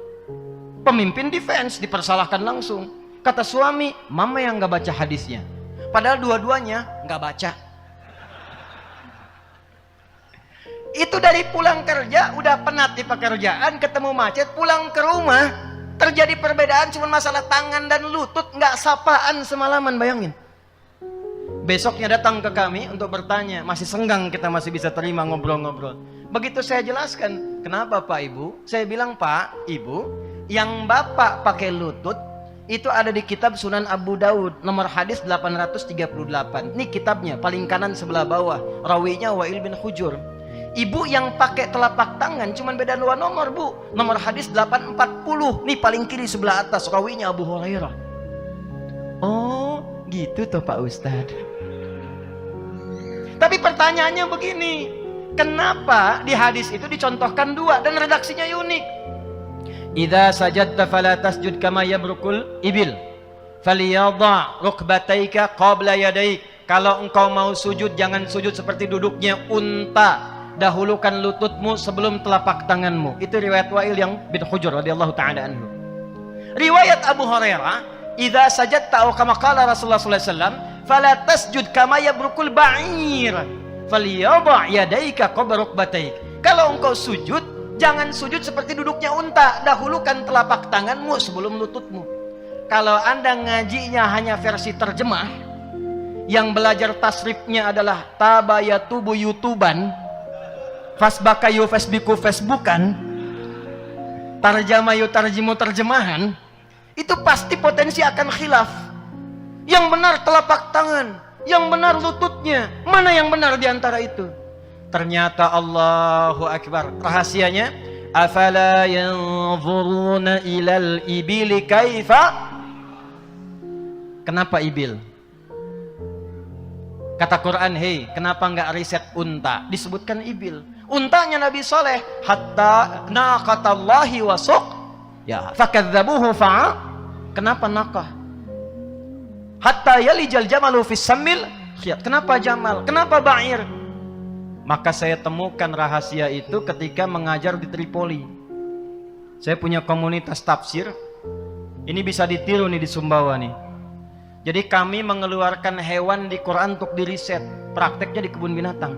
Pemimpin defense, dipersalahkan langsung. Kata suami, mama yang nggak baca hadisnya. Padahal dua-duanya nggak baca. Itu dari pulang kerja, udah penat di pekerjaan, ketemu macet, pulang ke rumah, terjadi perbedaan cuma masalah tangan dan lutut, nggak sapaan semalaman, bayangin. Besoknya datang ke kami untuk bertanya, masih senggang kita masih bisa terima ngobrol-ngobrol. Begitu saya jelaskan, kenapa Pak Ibu? Saya bilang, Pak, Ibu, yang Bapak pakai lutut, itu ada di kitab Sunan Abu Daud, nomor hadis 838. Ini kitabnya, paling kanan sebelah bawah, rawinya Wa'il bin Hujur. Ibu yang pakai telapak tangan cuman beda 2 nomor, Bu. Nomor hadis 840. Nih paling kiri sebelah atas, rawinya Abu Hurairah. Oh, gitu toh Pak Ustadz. Tapi pertanyaannya begini, kenapa di hadis itu dicontohkan 2 dan redaksinya unik? Idza sajadta fala tasjud kama yabrukul ibil. Faliyadha rukbataika qabla yadaik. Kalau engkau mau sujud, jangan sujud seperti duduknya unta. Dahulukan lututmu sebelum telapak tanganmu. Itu riwayat Wa'il yang bin Hujur radhiyallahu ta'ala anhu. Riwayat Abu Hurairah, idza sajadta aw kama qala Rasulullah sallallahu alaihi wasallam, fala tasjud kama yabrukul ba'ir. Falyadha yadaika qabla rukbataik. Kalau engkau sujud, jangan sujud seperti duduknya unta. Dahulukan telapak tanganmu sebelum lututmu. Kalau Anda ngajinya hanya versi terjemah, yang belajar tasrifnya adalah tabayatubu yutuban, fasbakayu fasbiku facebookan, tarjamayu tarjimu terjemahan, itu pasti potensi akan khilaf. Yang benar telapak tangan, yang benar lututnya, mana yang benar di antara itu? Ternyata Allahu Akbar, rahasianya, afala yanzuruna ilal ibili kaifa. Kenapa ibil? Kata Quran, hei, kenapa nggak riset unta? Disebutkan ibil. Untanya Nabi Saleh, hatta naqatallahi wa suq, ya, fakadzabuhu fa'a. Kenapa naqah? Hatta yalijal jamalu fis samil khiyat. Kenapa jamal? Kenapa ba'ir? Maka saya temukan rahasia itu ketika mengajar di Tripoli. Saya punya komunitas tafsir. Ini bisa ditiru nih di Sumbawa nih. Jadi kami mengeluarkan hewan di Quran untuk diriset. Prakteknya di kebun binatang.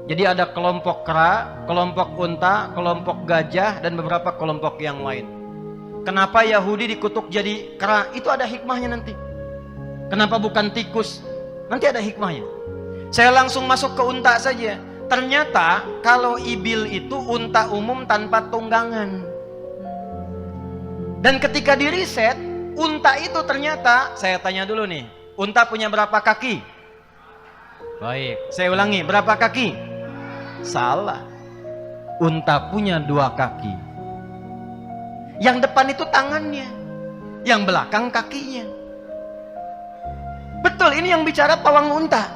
Jadi ada kelompok kera, kelompok unta, kelompok gajah, dan beberapa kelompok yang lain. Kenapa Yahudi dikutuk jadi kera? Itu ada hikmahnya nanti. Kenapa bukan tikus? Nanti ada hikmahnya. Saya langsung masuk ke unta saja. Ternyata kalau ibil itu unta umum tanpa tunggangan. Dan ketika diriset, unta itu ternyata, saya tanya dulu nih, unta punya berapa kaki? Baik, saya ulangi, berapa kaki? Salah. Unta punya 2 kaki. Yang depan itu tangannya, yang belakang kakinya. Betul, ini yang bicara pawang unta.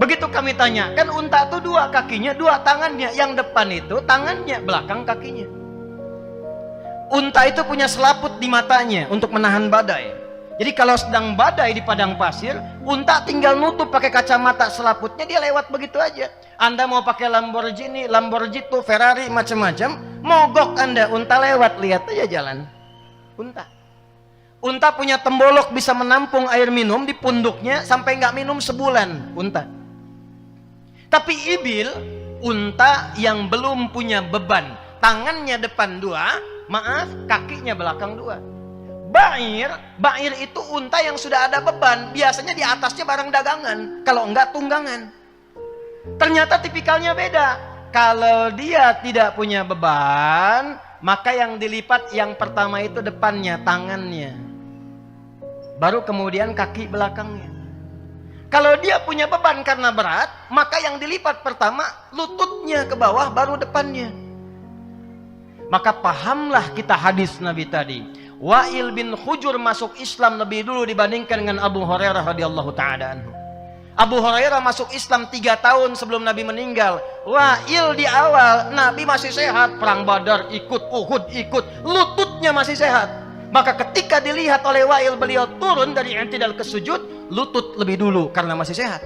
Begitu kami tanya, kan unta itu 2 kakinya, 2 tangannya. Yang depan itu tangannya, belakang kakinya. Unta itu punya selaput di matanya untuk menahan badai. Jadi kalau sedang badai di padang pasir, unta tinggal nutup pakai kacamata selaputnya, dia lewat begitu aja. Anda mau pakai Lamborghini, Ferrari, macam-macam, mogok Anda, unta lewat, lihat aja jalan. Unta. Unta punya tembolok bisa menampung air minum di punduknya sampai nggak minum sebulan. Unta. Tapi ibil, unta yang belum punya beban, tangannya depan 2, maaf, kakinya belakang 2. Ba'ir itu unta yang sudah ada beban, biasanya di atasnya barang dagangan, kalau enggak tunggangan. Ternyata tipikalnya beda. Kalau dia tidak punya beban, maka yang dilipat yang pertama itu depannya, tangannya, baru kemudian kaki belakangnya. Kalau dia punya beban karena berat, maka yang dilipat pertama lututnya ke bawah, baru depannya. Maka pahamlah kita hadis Nabi tadi. Wa'il bin Hujur masuk Islam lebih dulu dibandingkan dengan Abu Hurairah radhiyallahu ta'ala anhu. Abu Hurairah masuk Islam 3 tahun sebelum Nabi meninggal. Wa'il di awal Nabi masih sehat, perang Badar ikut, Uhud ikut, lututnya masih sehat. Maka ketika dilihat oleh Wa'il, beliau turun dari i'tidal ke sujud, lutut lebih dulu karena masih sehat.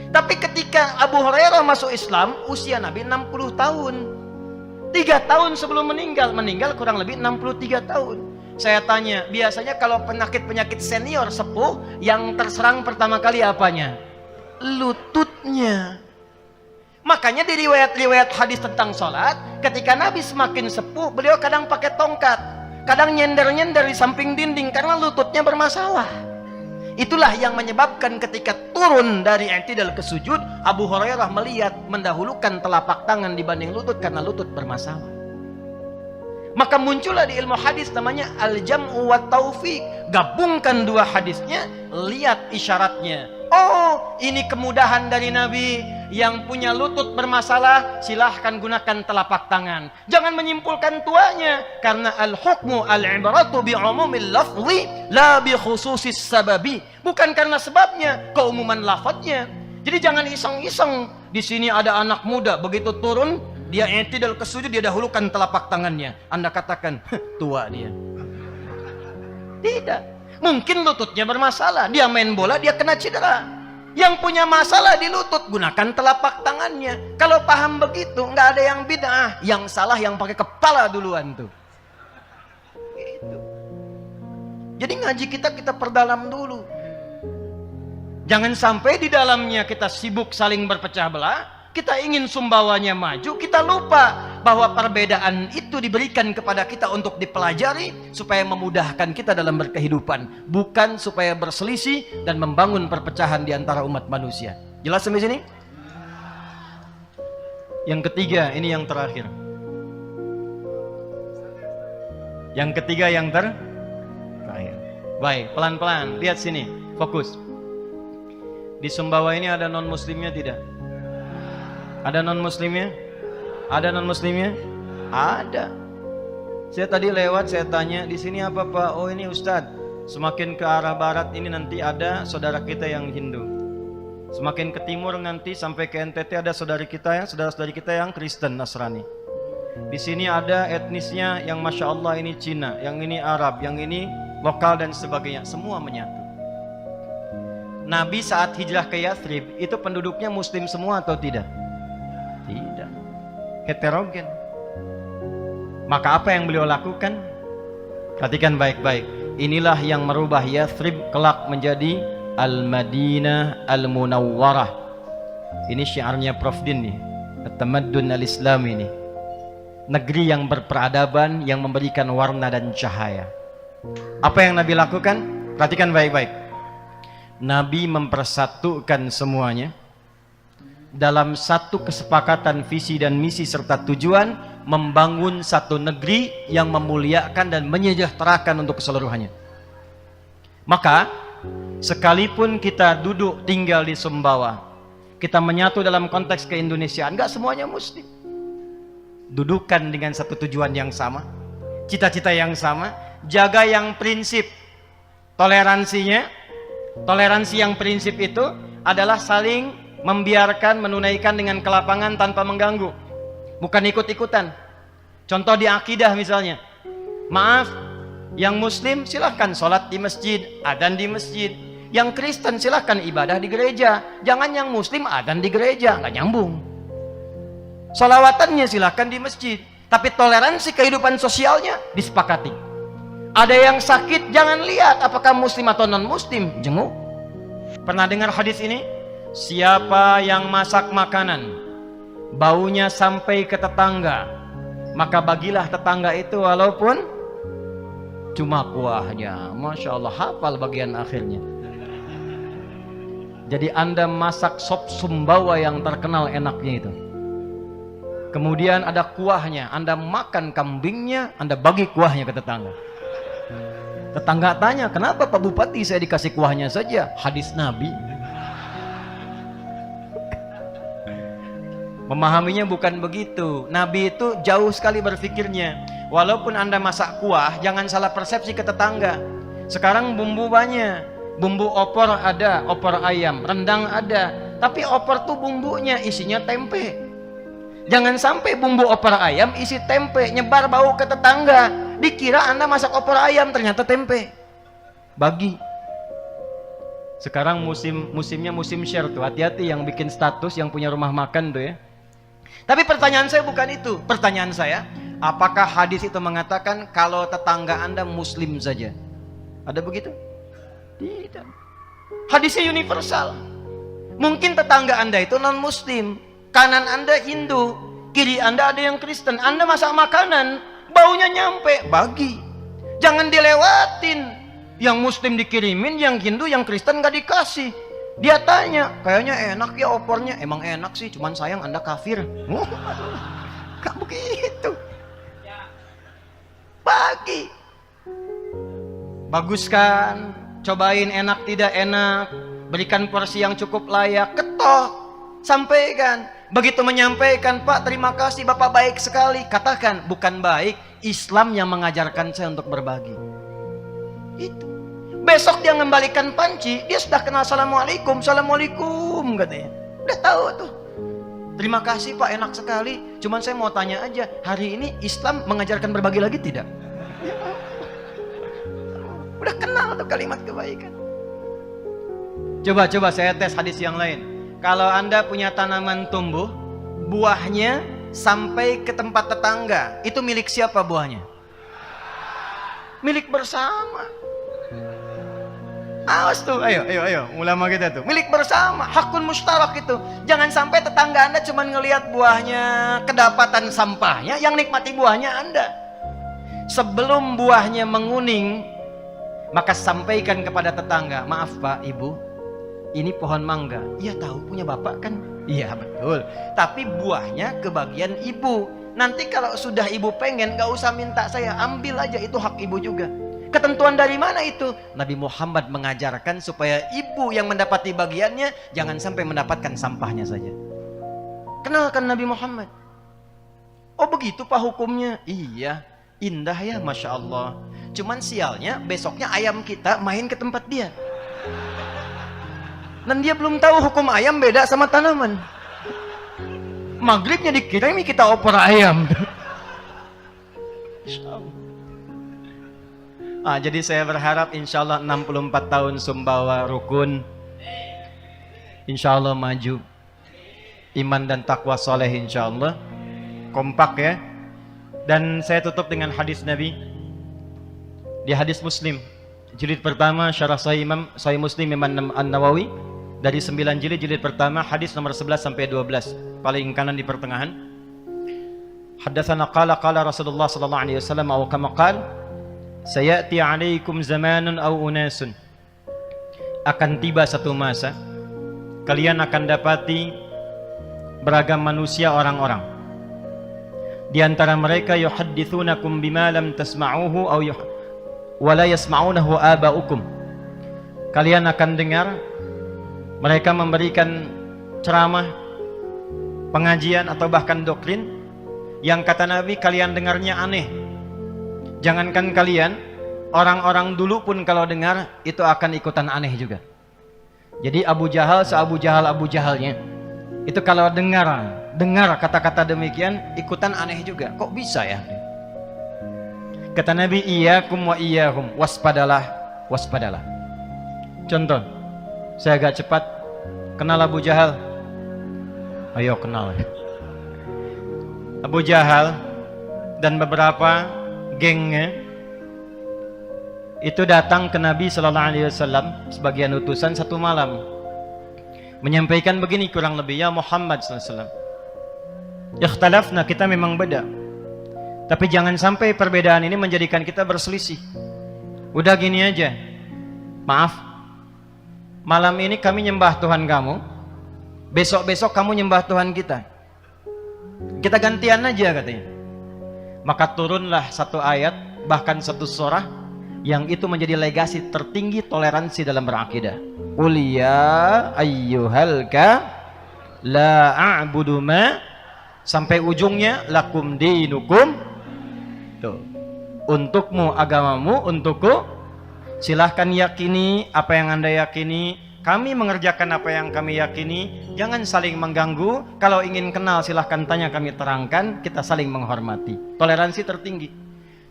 Tapi ketika Abu Hurairah masuk Islam, usia Nabi 60 tahun. 3 tahun sebelum meninggal kurang lebih 63 tahun. Saya tanya, biasanya kalau penyakit-penyakit senior sepuh, yang terserang pertama kali apanya? Lututnya. Makanya di riwayat-riwayat hadis tentang sholat, ketika Nabi semakin sepuh, beliau kadang pakai tongkat, kadang nyender-nyender di samping dinding karena lututnya bermasalah. Itulah yang menyebabkan ketika turun dari i'tidal ke sujud, Abu Hurairah melihat mendahulukan telapak tangan dibanding lutut karena lutut bermasalah. Maka muncullah di ilmu hadis namanya al-jam'u wa taufiq. Gabungkan dua hadisnya, lihat isyaratnya. Oh, ini kemudahan dari Nabi. Yang punya lutut bermasalah, silahkan gunakan telapak tangan. Jangan menyimpulkan tuanya, karena al-hukmu al-ibaratu bi'umumil lafzi la bi khususis sababi. Bukan karena sebabnya, keumuman lafadznya. Jadi jangan iseng-iseng. Di sini ada anak muda, begitu turun dia i'tidal ke sujud, dia dahulukan telapak tangannya. Anda katakan, tua dia. Tidak. Mungkin lututnya bermasalah. Dia main bola, dia kena cedera. Yang punya masalah di lutut, gunakan telapak tangannya. Kalau paham begitu, nggak ada yang bid'ah. Yang salah yang pakai kepala duluan tuh. Gitu. Jadi ngaji kita perdalam dulu. Jangan sampai di dalamnya kita sibuk saling berpecah belah. Kita ingin sumbawanya maju, kita lupa bahwa perbedaan itu diberikan kepada kita untuk dipelajari supaya memudahkan kita dalam berkehidupan, bukan supaya berselisih dan membangun perpecahan di antara umat manusia. Jelas sampai sini? Yang ketiga, ini yang terakhir. Yang ketiga yang terakhir. Baik, pelan-pelan, lihat sini, fokus. Di Sumbawa ini ada non-muslimnya tidak? Ada non-muslimnya? Ada non-muslimnya? Ada. Saya tadi lewat, saya tanya, di sini apa Pak? Oh ini Ustadz, semakin ke arah barat ini nanti ada saudara kita yang Hindu. Semakin ke timur nanti sampai ke NTT ada saudara-saudari kita yang Kristen, Nasrani. Di sini ada etnisnya yang Masya Allah ini Cina, yang ini Arab, yang ini lokal dan sebagainya. Semua menyatu. Nabi saat hijrah ke Yathrib, itu penduduknya muslim semua atau tidak? Tidak, heterogen. Maka apa yang beliau lakukan? Perhatikan baik-baik. Inilah yang merubah Yathrib kelak menjadi Al-Madinah Al-Munawwarah. Ini syiarnya Prof Din nih, At-Tamaddun Al-Islam ini. Negeri yang berperadaban, yang memberikan warna dan cahaya. Apa yang Nabi lakukan? Perhatikan baik-baik. Nabi mempersatukan semuanya dalam satu kesepakatan visi dan misi serta tujuan membangun satu negeri yang memuliakan dan menyejahterakan untuk keseluruhannya. Maka sekalipun kita duduk tinggal di Sumbawa, kita menyatu dalam konteks keindonesiaan, enggak semuanya muslim. Dudukan dengan satu tujuan yang sama, cita-cita yang sama, jaga yang prinsip toleransinya. Toleransi yang prinsip itu adalah saling membiarkan, menunaikan dengan kelapangan tanpa mengganggu, bukan ikut-ikutan. Contoh di akidah misalnya, maaf, yang muslim silahkan sholat di masjid, adzan di masjid. Yang Kristen silahkan ibadah di gereja. Jangan yang muslim adzan di gereja, nggak nyambung. Sholawatannya silahkan di masjid, tapi toleransi kehidupan sosialnya disepakati. Ada yang sakit, jangan lihat apakah muslim atau non muslim, jenguk. Pernah dengar hadis ini? Siapa yang masak makanan baunya sampai ke tetangga, maka bagilah tetangga itu walaupun cuma kuahnya. Masya Allah, hafal bagian akhirnya. Jadi Anda masak sop Sumbawa yang terkenal enaknya itu, kemudian ada kuahnya, Anda makan kambingnya, Anda bagi kuahnya ke tetangga. Tetangga tanya, kenapa Pak Bupati saya dikasih kuahnya saja? Hadis Nabi. Memahaminya bukan begitu. Nabi itu jauh sekali berpikirnya. Walaupun Anda masak kuah, jangan salah persepsi ke tetangga. Sekarang bumbu banyak, Bumbu opor ada, opor ayam, rendang ada. Tapi opor tuh bumbunya isinya tempe. Jangan sampai bumbu opor ayam isi tempe, nyebar bau ke tetangga. Dikira Anda masak opor ayam, ternyata tempe. Bagi. Sekarang musimnya musim share tuh. Hati-hati yang bikin status, yang punya rumah makan tuh ya. Tapi pertanyaan saya bukan itu. Pertanyaan saya, apakah hadis itu mengatakan kalau tetangga Anda muslim saja? Ada begitu? Tidak. Hadisnya universal. Mungkin tetangga Anda itu non muslim, kanan Anda Hindu, kiri Anda ada yang Kristen. Anda masak makanan, baunya nyampe, bagi. Jangan dilewatin. Yang muslim dikirimin, yang Hindu, yang Kristen gak dikasih. Dia tanya, kayaknya enak ya opornya. Emang enak sih, cuman sayang Anda kafir. Gak begitu. Bagi. Bagus kan? Cobain enak tidak enak. Berikan porsi yang cukup layak. Ketok. Sampaikan. Begitu menyampaikan, Pak terima kasih Bapak baik sekali. Katakan, bukan baik, Islam yang mengajarkan saya untuk berbagi. Itu. Besok dia ngembalikan panci, dia sudah kenal assalamualaikum, assalamualaikum katanya. Udah tahu tuh. Terima kasih Pak, enak sekali. Cuman saya mau tanya aja, hari ini Islam mengajarkan berbagi lagi tidak? Udah kenal tuh kalimat kebaikan. Coba saya tes hadis yang lain. Kalau Anda punya tanaman tumbuh, buahnya sampai ke tempat tetangga, itu milik siapa buahnya? Milik bersama. Awas tuh, ayo, ulama kita tuh. Milik bersama, hakun mustarak itu. Jangan sampai tetangga Anda cuma ngelihat buahnya, kedapatan sampahnya, yang nikmati buahnya Anda. Sebelum buahnya menguning, maka sampaikan kepada tetangga, maaf Pak, Ibu, ini pohon mangga. Iya tahu, punya Bapak kan? Iya betul. Tapi buahnya kebagian Ibu. Nanti kalau sudah Ibu pengen, gak usah minta saya, ambil aja, itu hak Ibu juga. Ketentuan dari mana itu? Nabi Muhammad mengajarkan supaya ibu yang mendapati bagiannya jangan sampai mendapatkan sampahnya saja. Kenalkan Nabi Muhammad. Oh begitu Pak hukumnya? Iya, indah ya Masya Allah. Cuman sialnya besoknya ayam kita main ke tempat dia. Dan dia belum tahu hukum ayam beda sama tanaman. Maghribnya dikirimi kita opor ayam. Insya Allah. Jadi saya berharap insya Allah 64 tahun Sumbawa rukun, insya Allah maju, iman dan takwa soleh insya Allah, kompak ya. Dan saya tutup dengan hadis Nabi di hadis Muslim, jilid pertama syarah Sahih Muslim Imam An-Nawawi, dari 9 jilid pertama hadis nomor 11 sampai 12, paling kanan di pertengahan. Haddatsana qala Rasulullah sallallahu alaihi wasallam atau kama qala, sayati alaikum zamanun aw unasun, akan tiba satu masa kalian akan dapati beragam manusia orang-orang. Di antara mereka yuhadditsunakum bima lam tasma'uhu aw wa la yasma'unahu aba'ukum. Kalian akan dengar mereka memberikan ceramah, pengajian atau bahkan doktrin yang kata Nabi kalian dengarnya aneh. Jangankan kalian, orang-orang dulu pun kalau dengar itu akan ikutan aneh juga. Jadi Abu Jahal Abu Jahalnya itu kalau dengar kata-kata demikian ikutan aneh juga. Kok bisa ya? Kata Nabi, iyyakum wa iyyahum, waspadalah. Contoh, saya agak cepat. Kenal Abu Jahal? Ayo kenal. Abu Jahal dan beberapa gengnya itu datang ke Nabi sallallahu alaihi wasallam sebagian utusan satu malam, menyampaikan begini kurang lebih, ya Muhammad sallallahu alaihi wasallam, ikhtalafna, kita memang beda, tapi jangan sampai perbedaan ini menjadikan kita berselisih. Udah gini aja, maaf, malam ini kami nyembah Tuhan kamu, besok kamu nyembah Tuhan kita gantian aja katanya. Maka turunlah satu ayat, bahkan satu surah yang itu menjadi legasi tertinggi toleransi dalam berakidah. Qul ya ayyuhal la a'budu ma, sampai ujungnya lakum dinukum. Tuh. Untukmu agamamu, untukku Silahkan yakini apa yang Anda yakini, kami mengerjakan apa yang kami yakini. Jangan saling mengganggu. Kalau ingin kenal silahkan tanya, kami terangkan. Kita saling menghormati. Toleransi tertinggi.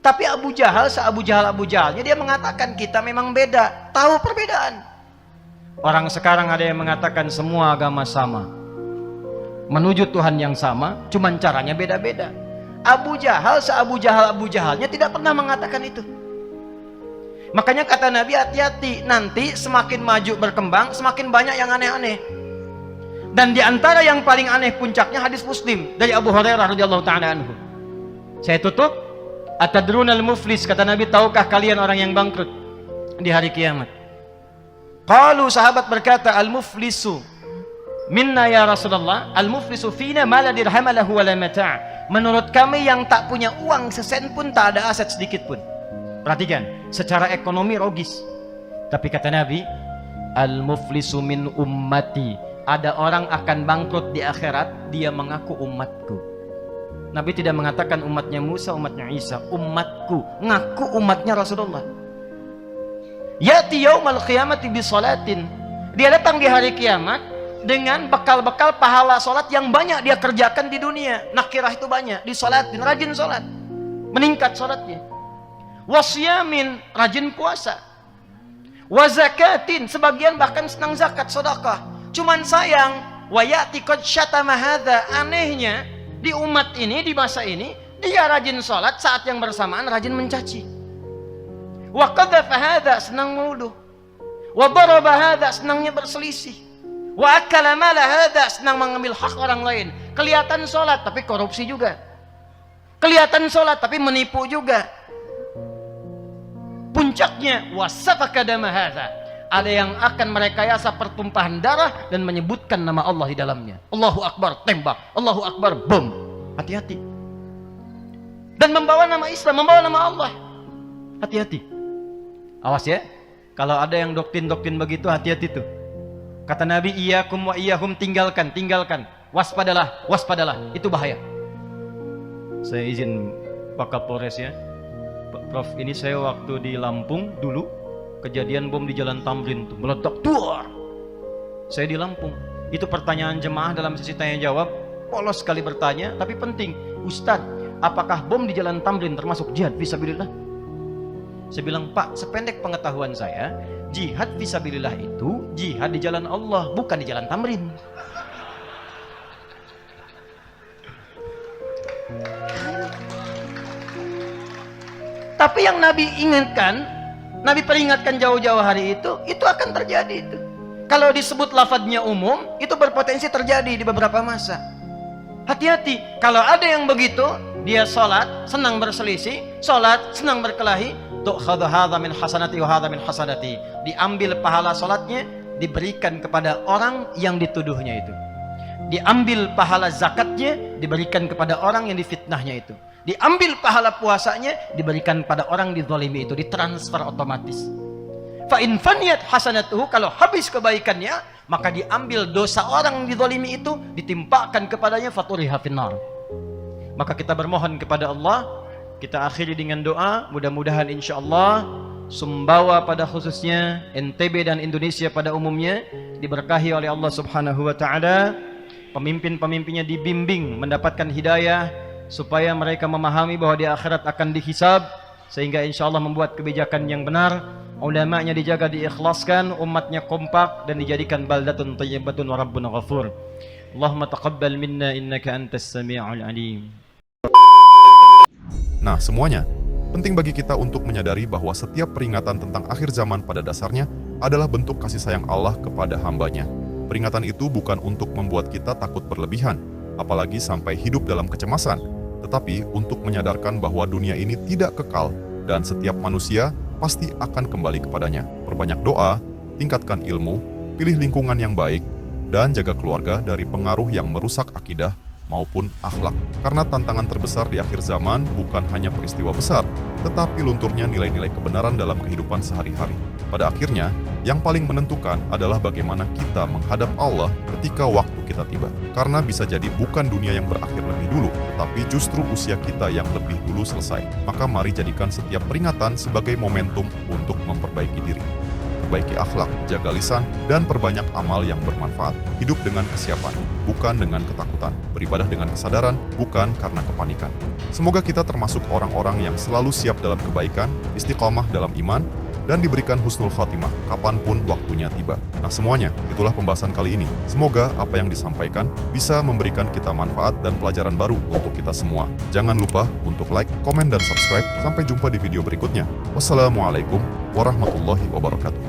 Tapi Abu Jahal, se-Abu Jahalnya dia mengatakan kita memang beda. Tahu perbedaan. Orang sekarang ada yang mengatakan semua agama sama, menuju Tuhan yang sama, cuman caranya beda-beda. Abu Jahal, se-Abu Jahalnya tidak pernah mengatakan itu. Makanya kata Nabi, hati-hati, nanti semakin maju berkembang, semakin banyak yang aneh-aneh. Dan di antara yang paling aneh puncaknya hadis Muslim dari Abu Hurairah radhiyallahu taala anhu. Saya tutup, atadrunal muflis, kata Nabi, tahukah kalian orang yang bangkrut di hari kiamat? Qalu, sahabat berkata, al-muflisu minna ya Rasulullah, al-muflisu fina ma la dirham lahu wa la mata'. Menurut kami yang tak punya uang sesen pun, tak ada aset sedikit pun. Perhatikan, secara ekonomi logis. Tapi kata Nabi, al-muflisu min ummati, ada orang akan bangkrut di akhirat, dia mengaku umatku. Nabi tidak mengatakan umatnya Musa, umatnya Isa, umatku, ngaku umatnya Rasulullah. Yati yaumal qiyamati bi salatin, dia datang di hari kiamat dengan bekal-bekal pahala sholat yang banyak dia kerjakan di dunia. Nakirah itu banyak, disolatin, rajin sholat, meningkat sholatnya. Wasyamin, rajin puasa. Wazakatin, sebagian bahkan senang zakat, sedekah. Cuman sayang, wayati qad syatama hadza, anehnya di umat ini, di masa ini, dia rajin sholat, saat yang bersamaan rajin mencaci. Wa qadhafa hadza, senang menuduh. Wa daraba hadza, senangnya berselisih. Wa akala mala hadza, senang mengambil hak orang lain. Kelihatan sholat tapi korupsi juga. Kelihatan sholat tapi menipu juga. Puncaknya wasafaka dama hadza, ada yang akan merekayasa pertumpahan darah dan menyebutkan nama Allah di dalamnya. Allahu Akbar, tembak. Allahu Akbar, bom. Hati-hati. Dan membawa nama Islam, membawa nama Allah. Hati-hati. Awas ya, kalau ada yang doktrin-doktrin begitu, hati-hati tuh. Kata Nabi, iyyakum wa iyyahum, tinggalkan. Waspadalah, itu bahaya. Saya izin Pak Kapolres ya, Pak Prof, ini saya waktu di Lampung dulu, kejadian bom di Jalan Tamrin tuh, meledak, duar. Saya di Lampung, itu pertanyaan jemaah dalam sesi tanya jawab, polos sekali bertanya, tapi penting. Ustadz, apakah bom di Jalan Tamrin termasuk jihad fisabilillah? Saya bilang, Pak, sependek pengetahuan saya, jihad fisabilillah itu jihad di jalan Allah, bukan di Jalan Tamrin. Tapi yang Nabi ingatkan, Nabi peringatkan jauh-jauh hari itu akan terjadi itu. Kalau disebut lafadznya umum, itu berpotensi terjadi di beberapa masa. Hati-hati, kalau ada yang begitu, dia sholat, senang berselisih, sholat, senang berkelahi, tu'khadhu hadha min hasanati wa hadha min hasanati, diambil pahala sholatnya, diberikan kepada orang yang dituduhnya itu. Diambil pahala zakatnya, diberikan kepada orang yang difitnahnya itu. Diambil pahala puasanya, diberikan pada orang dizalimi itu, ditransfer otomatis. Fa in faniyat hasanatuhu, kalau habis kebaikannya, maka diambil dosa orang dizalimi itu, ditimpakan kepadanya, faturiha finnar. Maka kita bermohon kepada Allah, kita akhiri dengan doa, mudah-mudahan insyaallah Sumbawa pada khususnya, NTB dan Indonesia pada umumnya diberkahi oleh Allah Subhanahu wa taala. Pemimpin-pemimpinnya dibimbing mendapatkan hidayah supaya mereka memahami bahwa di akhirat akan dihisab, sehingga insyaallah membuat kebijakan yang benar. Ulamanya dijaga, diikhlaskan, umatnya kompak dan dijadikan baldatun thayyibatun wa rabbun ghafur. Allahumma taqabbal minna innaka antas sami'ul alim. Nah, semuanya penting bagi kita untuk menyadari bahwa setiap peringatan tentang akhir zaman pada dasarnya adalah bentuk kasih sayang Allah kepada hambanya. Peringatan itu bukan untuk membuat kita takut berlebihan, apalagi sampai hidup dalam kecemasan, tetapi untuk menyadarkan bahwa dunia ini tidak kekal dan setiap manusia pasti akan kembali kepadanya. Perbanyak doa, tingkatkan ilmu, pilih lingkungan yang baik, dan jaga keluarga dari pengaruh yang merusak akidah maupun akhlak. Karena tantangan terbesar di akhir zaman bukan hanya peristiwa besar, tetapi lunturnya nilai-nilai kebenaran dalam kehidupan sehari-hari. Pada akhirnya, yang paling menentukan adalah bagaimana kita menghadap Allah ketika waktu kita tiba. Karena bisa jadi bukan dunia yang berakhir lebih dulu, tapi justru usia kita yang lebih dulu selesai. Maka mari jadikan setiap peringatan sebagai momentum untuk memperbaiki diri. Perbaiki akhlak, jaga lisan, dan perbanyak amal yang bermanfaat. Hidup dengan kesiapan, bukan dengan ketakutan. Beribadah dengan kesadaran, bukan karena kepanikan. Semoga kita termasuk orang-orang yang selalu siap dalam kebaikan, istiqomah dalam iman, dan diberikan husnul khatimah kapanpun waktunya tiba. Nah semuanya, itulah pembahasan kali ini. Semoga apa yang disampaikan bisa memberikan kita manfaat dan pelajaran baru untuk kita semua. Jangan lupa untuk like, komen, dan subscribe. Sampai jumpa di video berikutnya. Wassalamualaikum warahmatullahi wabarakatuh.